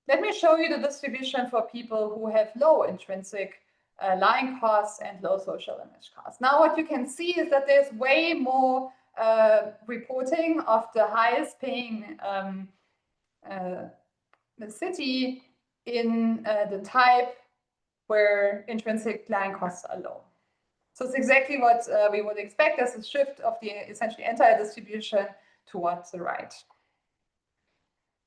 Let me show you the distribution for people who have low intrinsic line costs and low social image costs. Now, what you can see is that there's way more reporting of the highest paying the city in the type where intrinsic line costs are low. So it's exactly what we would expect as a shift of the essentially entire distribution towards the right.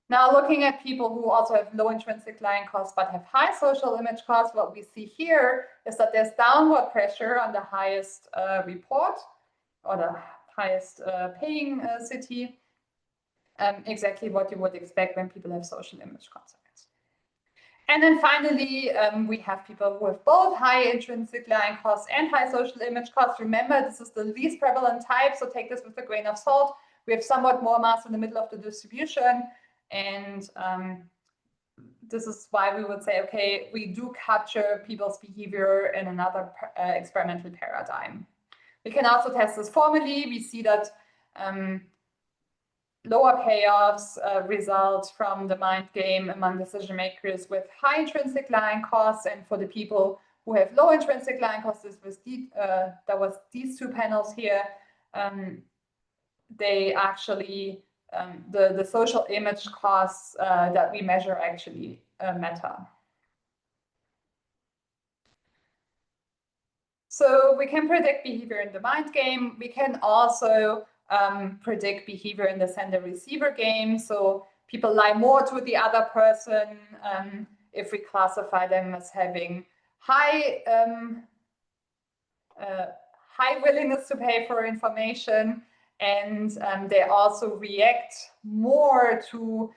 Now, looking at people who also have low intrinsic line costs but have high social image costs, what we see here is that there's downward pressure on the highest report, or the highest paying city, exactly what you would expect when people have social image costs. And then finally, we have people who have both high intrinsic line costs and high social image costs. Remember, this is the least prevalent type, so take this with a grain of salt. We have somewhat more mass in the middle of the distribution, and this is why we would say, okay, we do capture people's behavior in another experimental paradigm. We can also test this formally. We see that lower payoffs result from the mind game among decision makers with high intrinsic line costs, and for the people who have low intrinsic line costs, that was these two panels here. They actually the social image costs that we measure actually matter. So we can predict behavior in the mind game. We can also predict behavior in the sender-receiver game. So people lie more to the other person if we classify them as having high willingness to pay for information, and they also react more to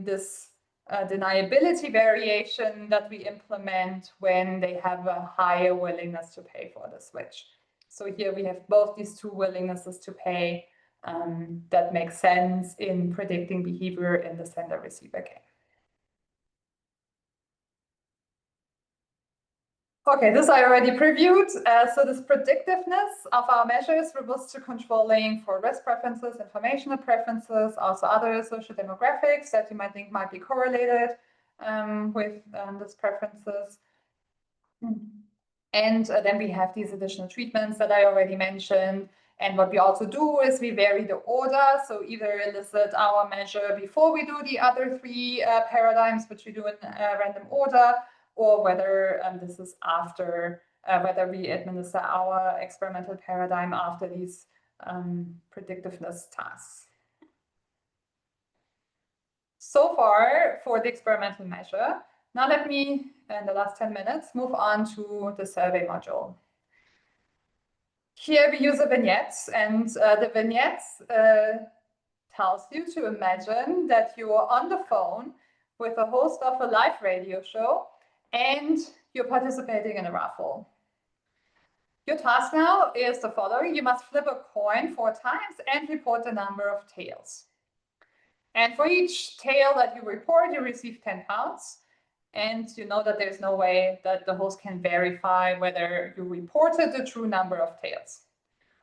this deniability variation that we implement when they have a higher willingness to pay for the switch. So here we have both these two willingnesses to pay that make sense in predicting behavior in the sender-receiver game. Okay, this I already previewed. So this predictiveness of our measures robust to controlling for risk preferences, informational preferences, also other social demographics that you might think might be correlated with these preferences. And then we have these additional treatments that I already mentioned. And what we also do is we vary the order. So either elicit our measure before we do the other three paradigms, which we do in random order, or whether this is after, whether we administer our experimental paradigm after these predictiveness tasks. So far for the experimental measure. Now let me, in the last 10 minutes, move on to the survey module. Here we use a vignette, and the vignette tells you to imagine that you are on the phone with a host of a live radio show and you're participating in a raffle. Your task now is the following. You must flip a coin 4 times and report the number of tails. And for each tail that you report, you receive 10 pounds. And you know that there's no way that the host can verify whether you reported the true number of tails.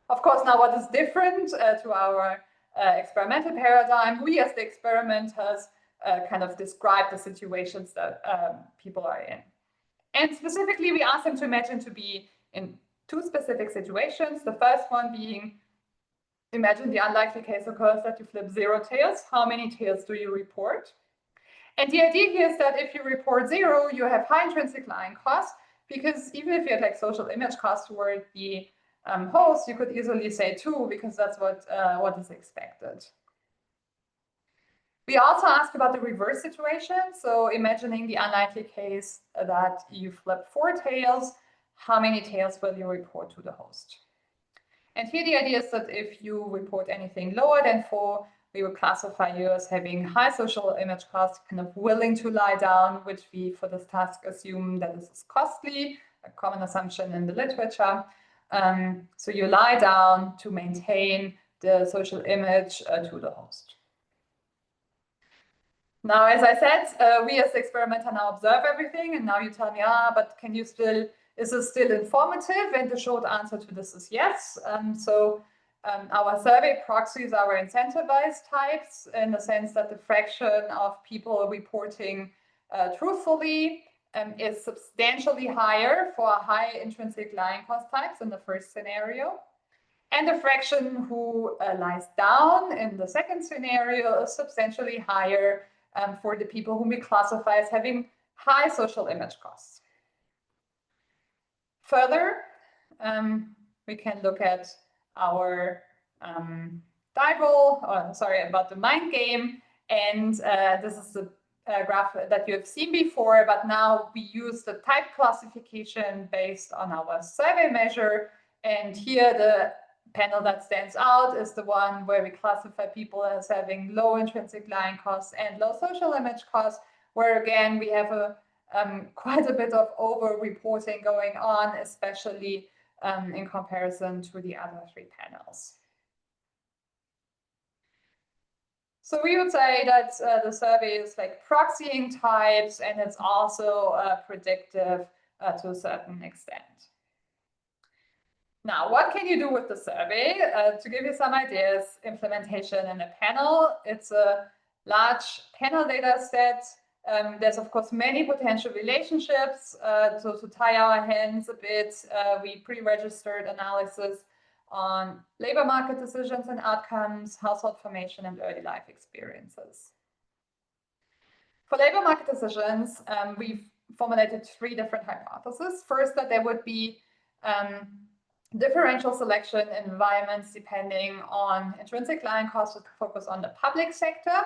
Of course, now what is different to our experimental paradigm, we as the experimenters kind of describe the situations that people are in. And specifically, we ask them to imagine to be in 2 specific situations. The first one being, imagine the unlikely case occurs that you flip 0 tails. How many tails do you report? And the idea here is that if you report 0, you have high intrinsic lying costs, because even if you had like social image costs toward the host, you could easily say 2, because that's what is expected. We also ask about the reverse situation. So imagining the unlikely case that you flip 4 tails, how many tails will you report to the host? And here the idea is that if you report anything lower than 4, we will classify you as having high social image costs, kind of willing to lie down, which we for this task assume that this is costly, a common assumption in the literature. So you lie down to maintain the social image to the host. Now, as I said, we as the experimenter now observe everything, and now you tell me, but can you still, is this still informative? And the short answer to this is yes. Our survey proxies are incentivized types in the sense that the fraction of people reporting truthfully is substantially higher for high intrinsic lying cost types in the first scenario. And the fraction who lies down in the second scenario is substantially higher for the people whom we classify as having high social image costs. Further, we can look at our die roll, about the mind game. And this is the graph that you have seen before, but now we use the type classification based on our survey measure. And here the panel that stands out is the one where we classify people as having low intrinsic lying costs and low social image costs, where again we have a quite a bit of over-reporting going on, especially in comparison to the other 3 panels. So we would say that the survey is like proxying types, and it's also predictive to a certain extent. Now, what can you do with the survey? To give you some ideas, implementation in a panel. It's a large panel data set. There's, of course, many potential relationships. So to tie our hands a bit, we pre-registered analysis on labor market decisions and outcomes, household formation, and early life experiences. For labor market decisions, we've formulated 3 different hypotheses. First, that there would be differential selection in environments depending on intrinsic lying costs with focus on the public sector.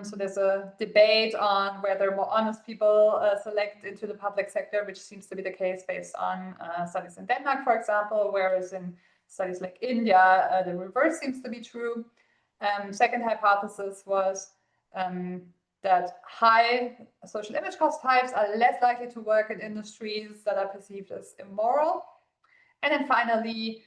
So there's a debate on whether more honest people select into the public sector, which seems to be the case based on studies in Denmark, for example, whereas in studies like India, the reverse seems to be true. Second hypothesis was that high social image cost types are less likely to work in industries that are perceived as immoral. And then finally,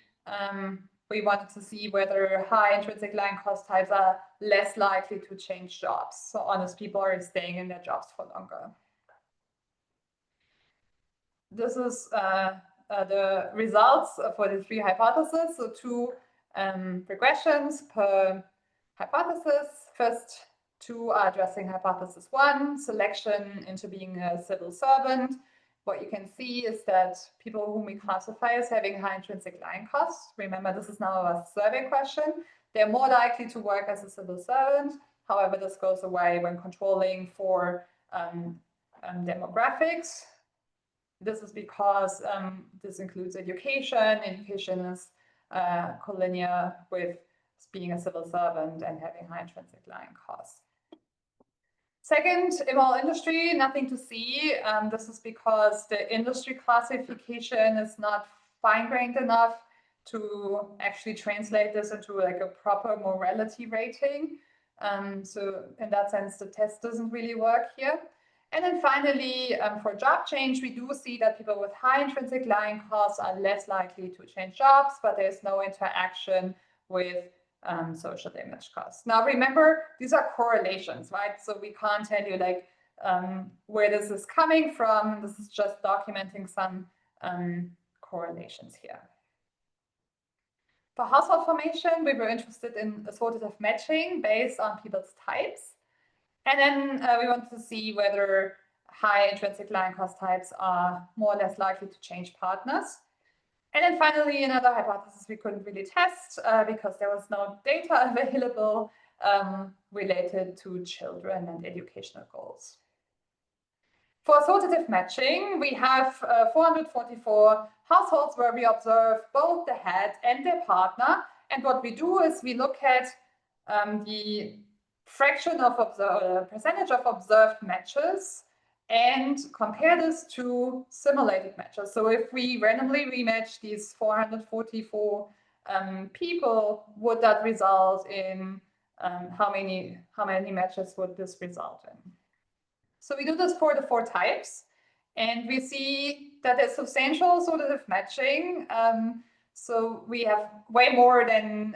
we wanted to see whether high intrinsic lying cost types are less likely to change jobs. So honest people are staying in their jobs for longer. This is the results for the 3 hypotheses. So 2 regressions per hypothesis. First 2 are addressing hypothesis 1, selection into being a civil servant. What you can see is that people whom we classify as having high intrinsic lying costs, remember this is now a survey question, they're more likely to work as a civil servant. However, this goes away when controlling for demographics. This is because this includes education. Education is collinear with being a civil servant and having high intrinsic lying costs. Second, immoral industry, nothing to see. This is because the industry classification is not fine-grained enough to actually translate this into like a proper morality rating. So in that sense, the test doesn't really work here. And then finally, for job change, we do see that people with high intrinsic lying costs are less likely to change jobs, but there's no interaction with social image costs. Now, remember, these are correlations, right? So we can't tell you like where this is coming from. This is just documenting some correlations here. For household formation, we were interested in assortative matching based on people's types. And then we wanted to see whether high intrinsic lying cost types are more or less likely to change partners. And then finally, another hypothesis we couldn't really test because there was no data available related to children and educational goals. For assortative matching, we have 444 households where we observe both the head and their partner. And what we do is we look at the fraction of percentage of observed matches and compare this to simulated matches. So if we randomly rematch these 444 people, would that result in how many matches would this result in? So we do this for the 4 types, and we see that there's substantial assortative matching. So we have way more than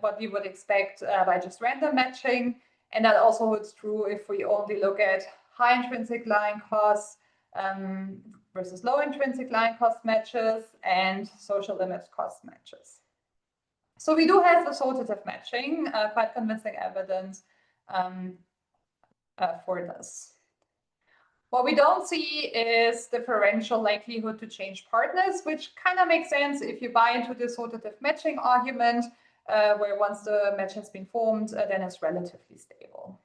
what we would expect by just random matching. And that also holds true if we only look at high intrinsic lying costs versus low intrinsic lying cost matches and social image cost matches. So we do have assortative matching, quite convincing evidence for this. What we don't see is differential likelihood to change partners, which kind of makes sense if you buy into the assortative matching argument, where once the match has been formed, then it's relatively stable.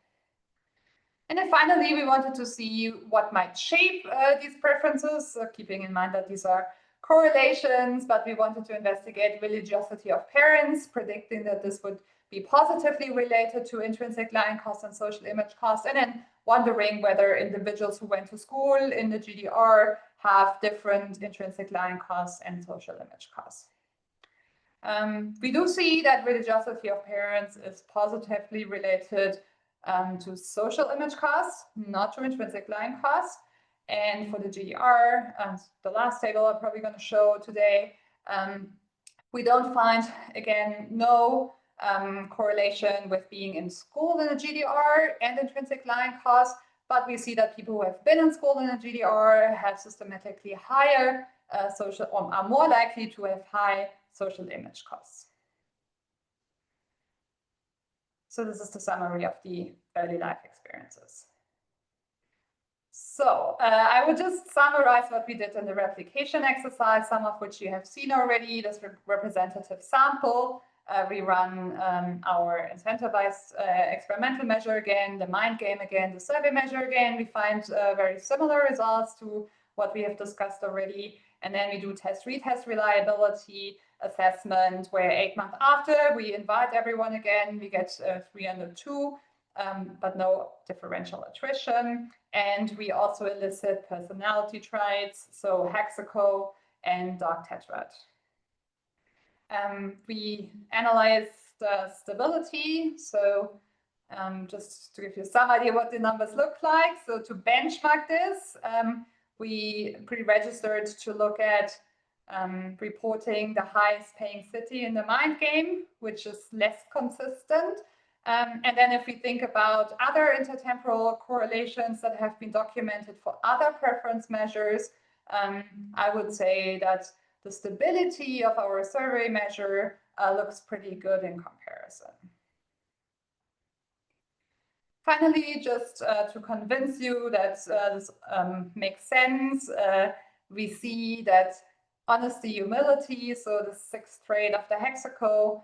And then finally, we wanted to see what might shape these preferences, keeping in mind that these are correlations, but we wanted to investigate religiosity of parents, predicting that this would be positively related to intrinsic lying costs and social image costs, and then wondering whether individuals who went to school in the GDR have different intrinsic lying costs and social image costs. We do see that religiosity of parents is positively related to social image costs, not to intrinsic lying costs. And for the GDR, the last table I'm probably going to show today, we don't find, again, no correlation with being in school in the GDR and intrinsic lying costs, but we see that people who have been in school in the GDR have systematically higher social, or are more likely to have high social image costs. So this is the summary of the early life experiences. So I will just summarize what we did in the replication exercise, some of which you have seen already. This representative sample. We run our incentivized experimental measure again, the mind game again, the survey measure again. We find very similar results to what we have discussed already. And then we do test-retest reliability assessment, where 8 months after, we invite everyone again. We get 302, but no differential attrition. And we also elicit personality traits, so hexaco and dark tetrad. We analyze the stability, so just to give you some idea what the numbers look like. So to benchmark this, we pre-registered to look at reporting the highest paying city in the mind game, which is less consistent. And then if we think about other intertemporal correlations that have been documented for other preference measures, I would say that the stability of our survey measure looks pretty good in comparison. Finally, just to convince you that this makes sense, we see that honesty, humility, so the 6th trait of the hexaco,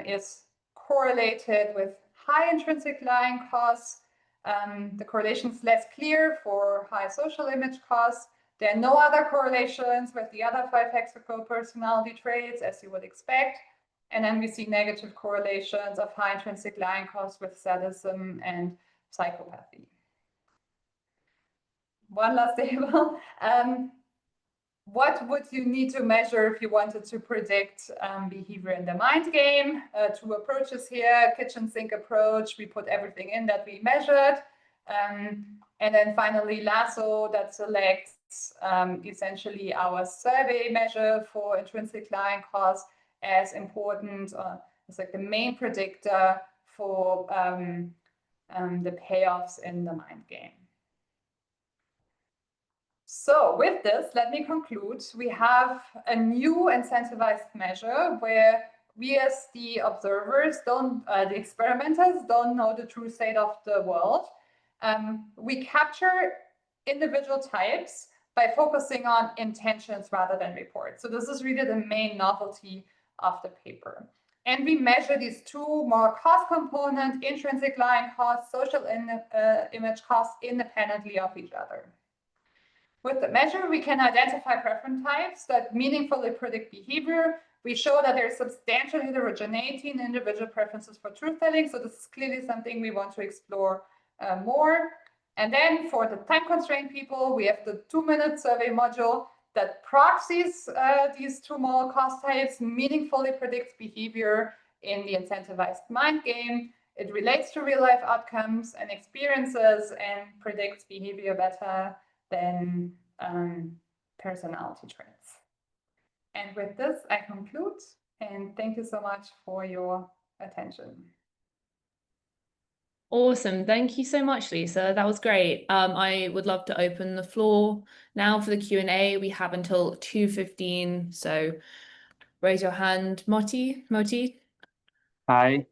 is correlated with high intrinsic lying costs. The correlation is less clear for high social image costs. There are no other correlations with the other 5 hexaco personality traits, as you would expect. And then we see negative correlations of high intrinsic lying costs with sadism and psychopathy. One last table. What would you need to measure if you wanted to predict behavior in the mind game? 2 approaches here, kitchen sink approach. We put everything in that we measured. And then finally, Lasso, that selects essentially our survey measure for intrinsic client cost as important. It's like the main predictor for the payoffs in the mind game. So with this, let me conclude. We have a new incentivized measure where we as the observers the experimenters don't know the true state of the world. We capture individual types by focusing on intentions rather than reports. So this is really the main novelty of the paper. And we measure these two more cost component, intrinsic client cost, social image cost independently of each other. With the measure, we can identify preference types that meaningfully predict behavior. We show that there's substantial heterogeneity in individual preferences for truth-telling. So this is clearly something we want to explore more. And then for the time-constrained people, we have the 2-minute survey module that proxies these two more cost types, meaningfully predicts behavior in the incentivized mind game. It relates to real-life outcomes and experiences and predicts behavior better than personality traits. And with this, I conclude, and thank you so much for your attention. Awesome. Thank you so much, Lisa. That was great. I would love to open the floor now for the Q&A. We have until 2:15, so raise your hand. Moti? Hi.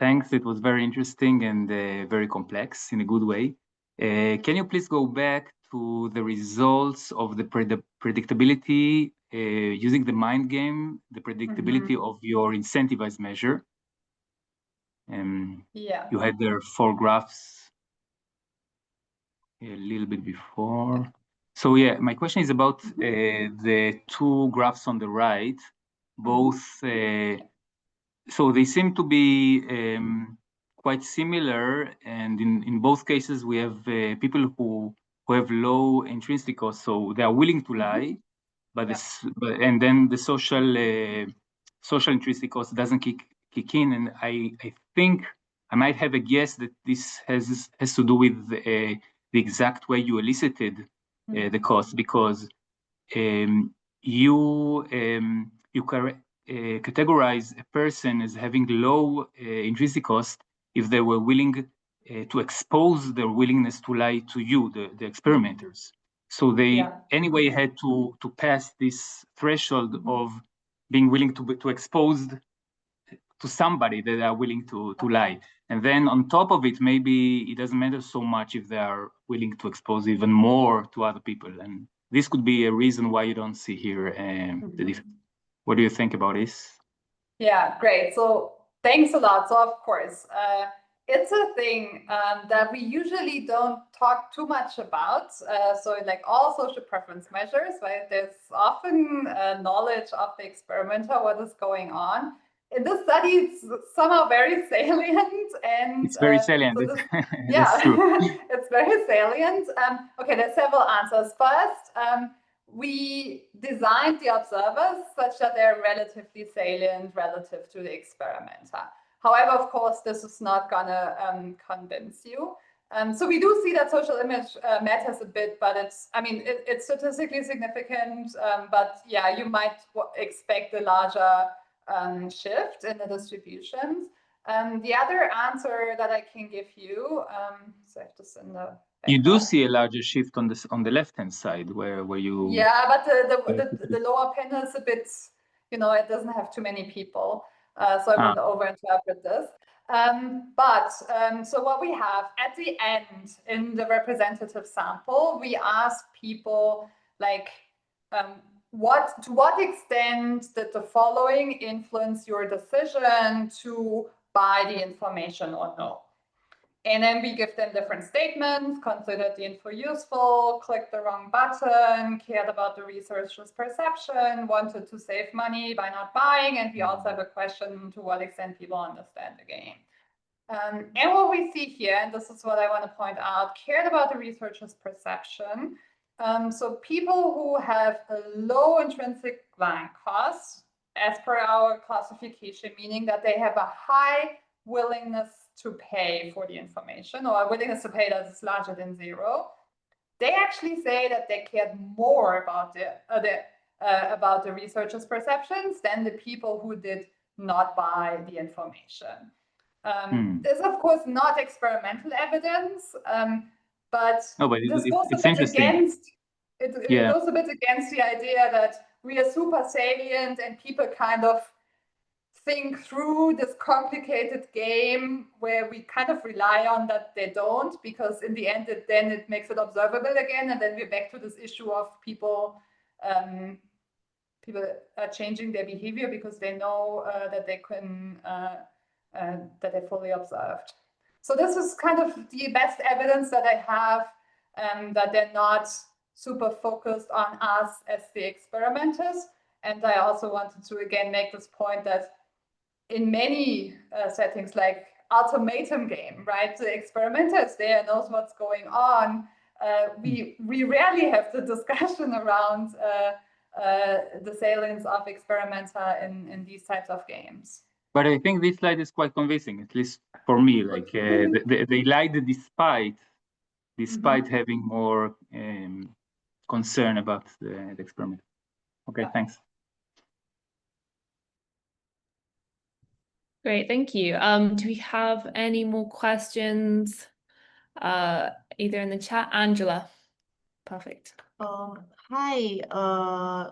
Thanks. It was very interesting and very complex in a good way. Can you please go back to the results of the predictability using the mind game, the predictability of your incentivized measure? Yeah. You had there 4 graphs a little bit before. So yeah, my question is about the 2 graphs on the right, both, so they seem to be quite similar, and in both cases we have people who have low intrinsic cost, so they are willing to lie, but and then the social intrinsic cost doesn't kick in, and I think I might have a guess that this has to do with the exact way you elicited the cost, because you categorize a person as having low intrinsic cost if they were willing to expose their willingness to lie to you, the experimenters. So they anyway had to pass this threshold of being willing to expose to somebody that are willing to lie. And then on top of it, maybe it doesn't matter so much if they are willing to expose even more to other people. And this could be a reason why you don't see here the difference. What do you think about this? Yeah, great. So thanks a lot. So of course, it's a thing that we usually don't talk too much about. So like all social preference measures, right? There's often knowledge of the experimenter, what is going on. In this study, it's somehow very salient, and it's very salient. So it's very salient. Okay, there's several answers. First, we designed the observers such that they're relatively salient relative to the experimenter. However, of course, this is not gonna convince you. So we do see that social image matters a bit, but it's statistically significant. But yeah, you might expect a larger shift in the distributions. The other answer that I can give you, so I have to send the you do see a larger shift on the left-hand side where you... Yeah, but the lower panel is a bit, it doesn't have too many people. So I won't overinterpret this. So what we have at the end in the representative sample, we ask people like, to what extent did the following influence your decision to buy the information or no? And then we give them different statements: considered the info useful, clicked the wrong button, cared about the researcher's perception, wanted to save money by not buying, and we also have a question to what extent people understand the game. And what we see here, and this is what I want to point out, cared about the researcher's perception. So people who have a low intrinsic client cost, as per our classification, meaning that they have a high willingness to pay for the information, or a willingness to pay that is larger than 0, they actually say that they cared more about the researchers' perceptions than the people who did not buy the information. There's of course not experimental evidence, but this goes a bit against it goes a bit against the idea that we are super salient and people kind of think through this complicated game where we kind of rely on that they don't, because in the end it makes it observable again, and then we're back to this issue of people are changing their behavior because they know that they can that they're fully observed. So this is kind of the best evidence that I have that they're not super focused on us as the experimenters. And I also wanted to again make this point that in many settings like ultimatum game, right, the experimenter is there, knows what's going on. We rarely have the discussion around the salience of experimenter in these types of games. But I think this slide is quite convincing, at least for me. Like they lied despite having more concern about the experiment. Okay, thanks. Great, thank you. Do we have any more questions? Either in the chat, Angela. Perfect. Hi.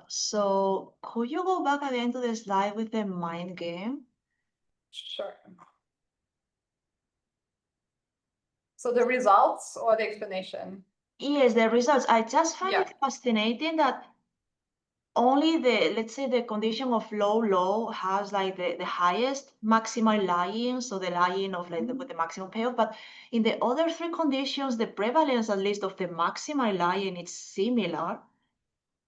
So could you go back again to the slide with the mind game? Sure. So the results or the explanation? Yes, the results. I just find it fascinating that only let's say the condition of low has like the highest maximal lying, so the lying of like with the maximum payoff, but in the other 3 conditions, the prevalence at least of the maximal lying is similar.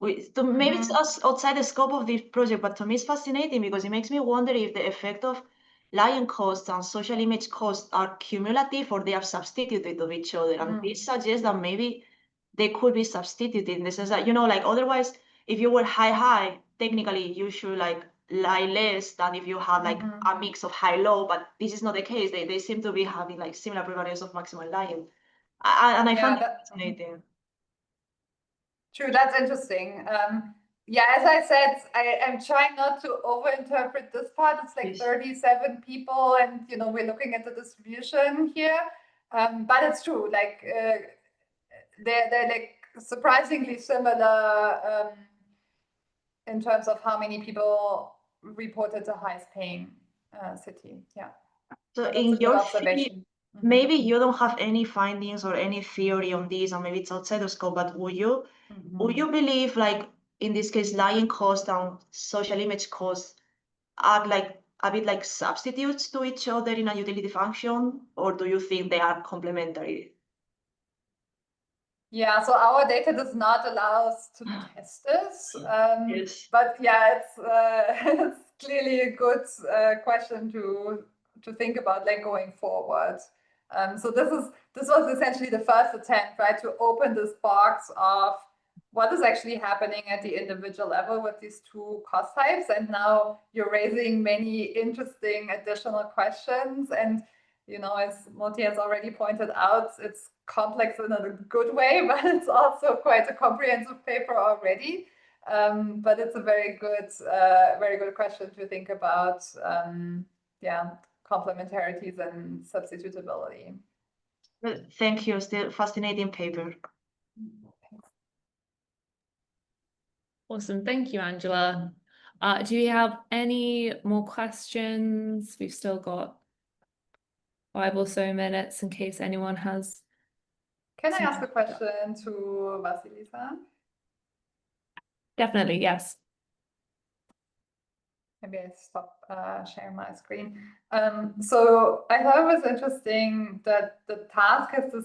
Maybe it's outside the scope of this project, but to me it's fascinating because it makes me wonder if the effect of lying costs and social image costs are cumulative or they are substituted of each other. And this suggests that maybe they could be substituted in the sense that, like otherwise, if you were high, technically you should like lie less than if you have like a mix of high-low, but this is not the case. They seem to be having like similar prevalence of maximal lying. And I find it fascinating. True, that's interesting. Yeah, as I said, I'm trying not to overinterpret this part. It's like 37 people, and we're looking at the distribution here. But it's true, like they're like surprisingly similar in terms of how many people reported the highest paying city. Yeah. So in your observation, maybe you don't have any findings or any theory on this, and maybe it's outside the scope, but would you believe, like in this case, lying cost and social image costs are like a bit like substitutes to each other in a utility function, or do you think they are complementary? Yeah, so our data does not allow us to test this. Yes. But yeah, it's clearly a good question to think about, like going forward. So this was essentially the first attempt, right, to open this box of what is actually happening at the individual level with these 2 cost types. And now you're raising many interesting additional questions. And as Moti has already pointed out, it's complex in a good way, but it's also quite a comprehensive paper already. But it's a very good question to think about. Complementarities and substitutability. Well, thank you. Still fascinating paper. Awesome. Thank you, Angela. Do you have any more questions? We've still got 5 or so minutes in case anyone has. Can I ask a question to Vasilisa? Definitely, yes. Maybe I stop sharing my screen. So I thought it was interesting that the task has this,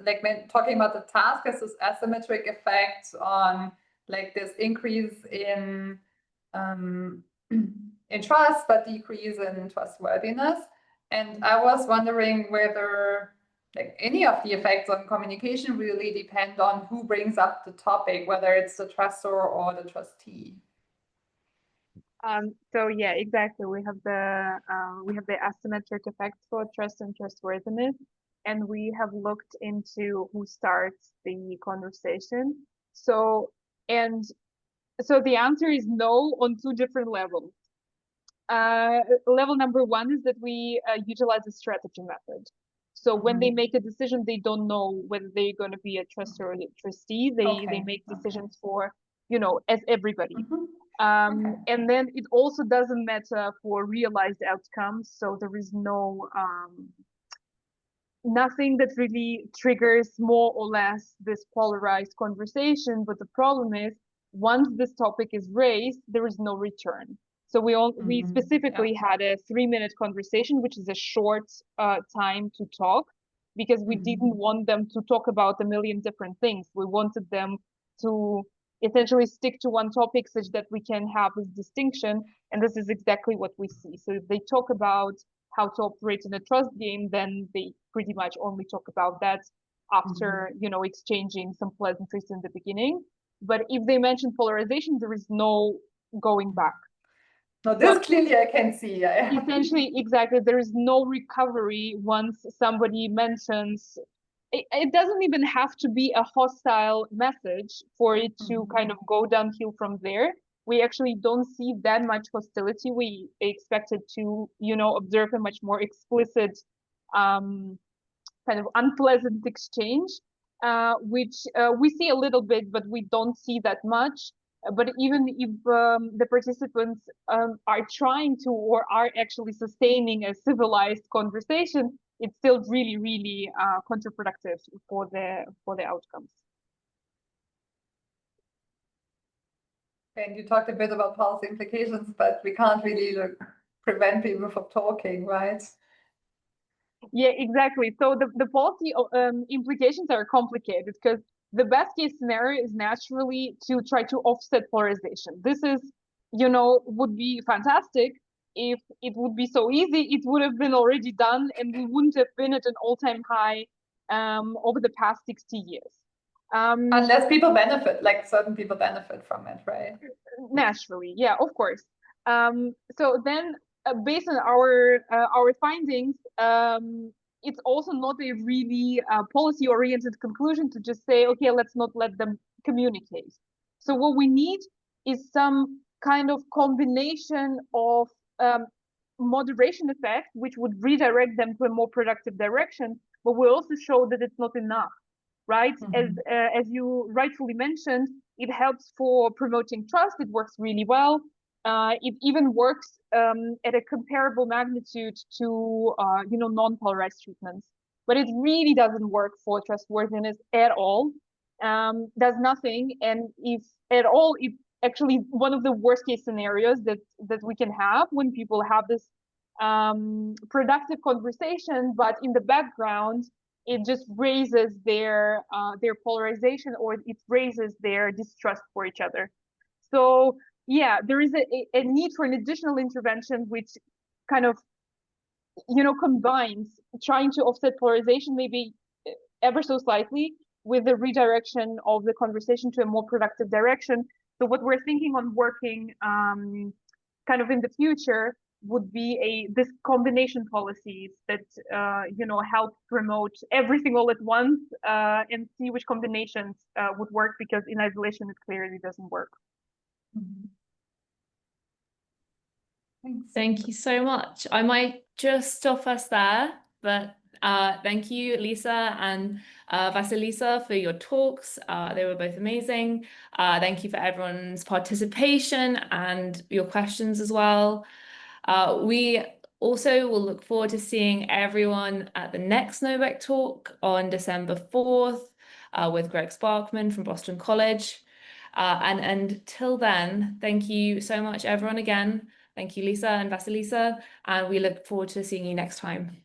like talking about the task has this asymmetric effect on like this increase in trust, but decrease in trustworthiness. And I was wondering whether like any of the effects on communication really depend on who brings up the topic, whether it's the trustor or the trustee. So yeah, exactly. We have the asymmetric effects for trust and trustworthiness, and we have looked into who starts the conversation. So the answer is no on two different levels. Level number one is that we utilize a strategy method. So when they make a decision, they don't know whether they're going to be a trustee or a trustee. They make decisions for, as everybody. And then it also doesn't matter for realized outcomes. So there is nothing that really triggers more or less this polarized conversation. But the problem is, once this topic is raised, there is no return. So we specifically had a 3-minute conversation, which is a short time to talk, because we didn't want them to talk about a million different things. We wanted them to essentially stick to one topic such that we can have this distinction. And this is exactly what we see. So if they talk about how to operate in a trust game, then they pretty much only talk about that after, exchanging some pleasantries in the beginning. But if they mention polarization, there is no going back. No, this clearly I can see. Essentially, exactly. There is no recovery once somebody mentions. It doesn't even have to be a hostile message for it to kind of go downhill from there. We actually don't see that much hostility. We expected to, observe a much more explicit, kind of unpleasant exchange, which we see a little bit, but we don't see that much. But even if the participants are trying to or are actually sustaining a civilized conversation, it's still really, really counterproductive for the outcomes. And you talked a bit about policy implications, but we can't really prevent people from talking, right? Yeah, exactly. So the policy implications are complicated, because the best case scenario is naturally to try to offset polarization. This is, would be fantastic. If it would be so easy, it would have been already done, and we wouldn't have been at an all-time high over the past 60 years. Unless people benefit, like certain people benefit from it, right? Naturally, yeah, of course. So then, based on our findings, it's also not a really policy-oriented conclusion to just say, okay, let's not let them communicate. So what we need is some kind of combination of moderation effect, which would redirect them to a more productive direction, but we also show that it's not enough, right? As you rightfully mentioned, it helps for promoting trust. It works really well. It even works at a comparable magnitude to non-polarized treatments, but it really doesn't work for trustworthiness at all. Does nothing, and if at all, it's actually one of the worst case scenarios that we can have when people have this productive conversation, but in the background it just raises their polarization, or it raises their distrust for each other. So yeah, there is a need for an additional intervention, which kind of combines trying to offset polarization maybe ever so slightly with the redirection of the conversation to a more productive direction. So what we're thinking on working kind of in the future would be this combination policies that help promote everything all at once, and see which combinations would work, because in isolation it clearly doesn't work. Thanks. Thank you so much. I might just stop us there, but thank you, Lisa and Vasilisa, for your talks. They were both amazing. Thank you for everyone's participation and your questions as well. We also will look forward to seeing everyone at the next NoBeC talk on December 4th with Greg Sparkman from Boston College. And until then, thank you so much, everyone, again. Thank you, Lisa and Vasilisa, and we look forward to seeing you next time.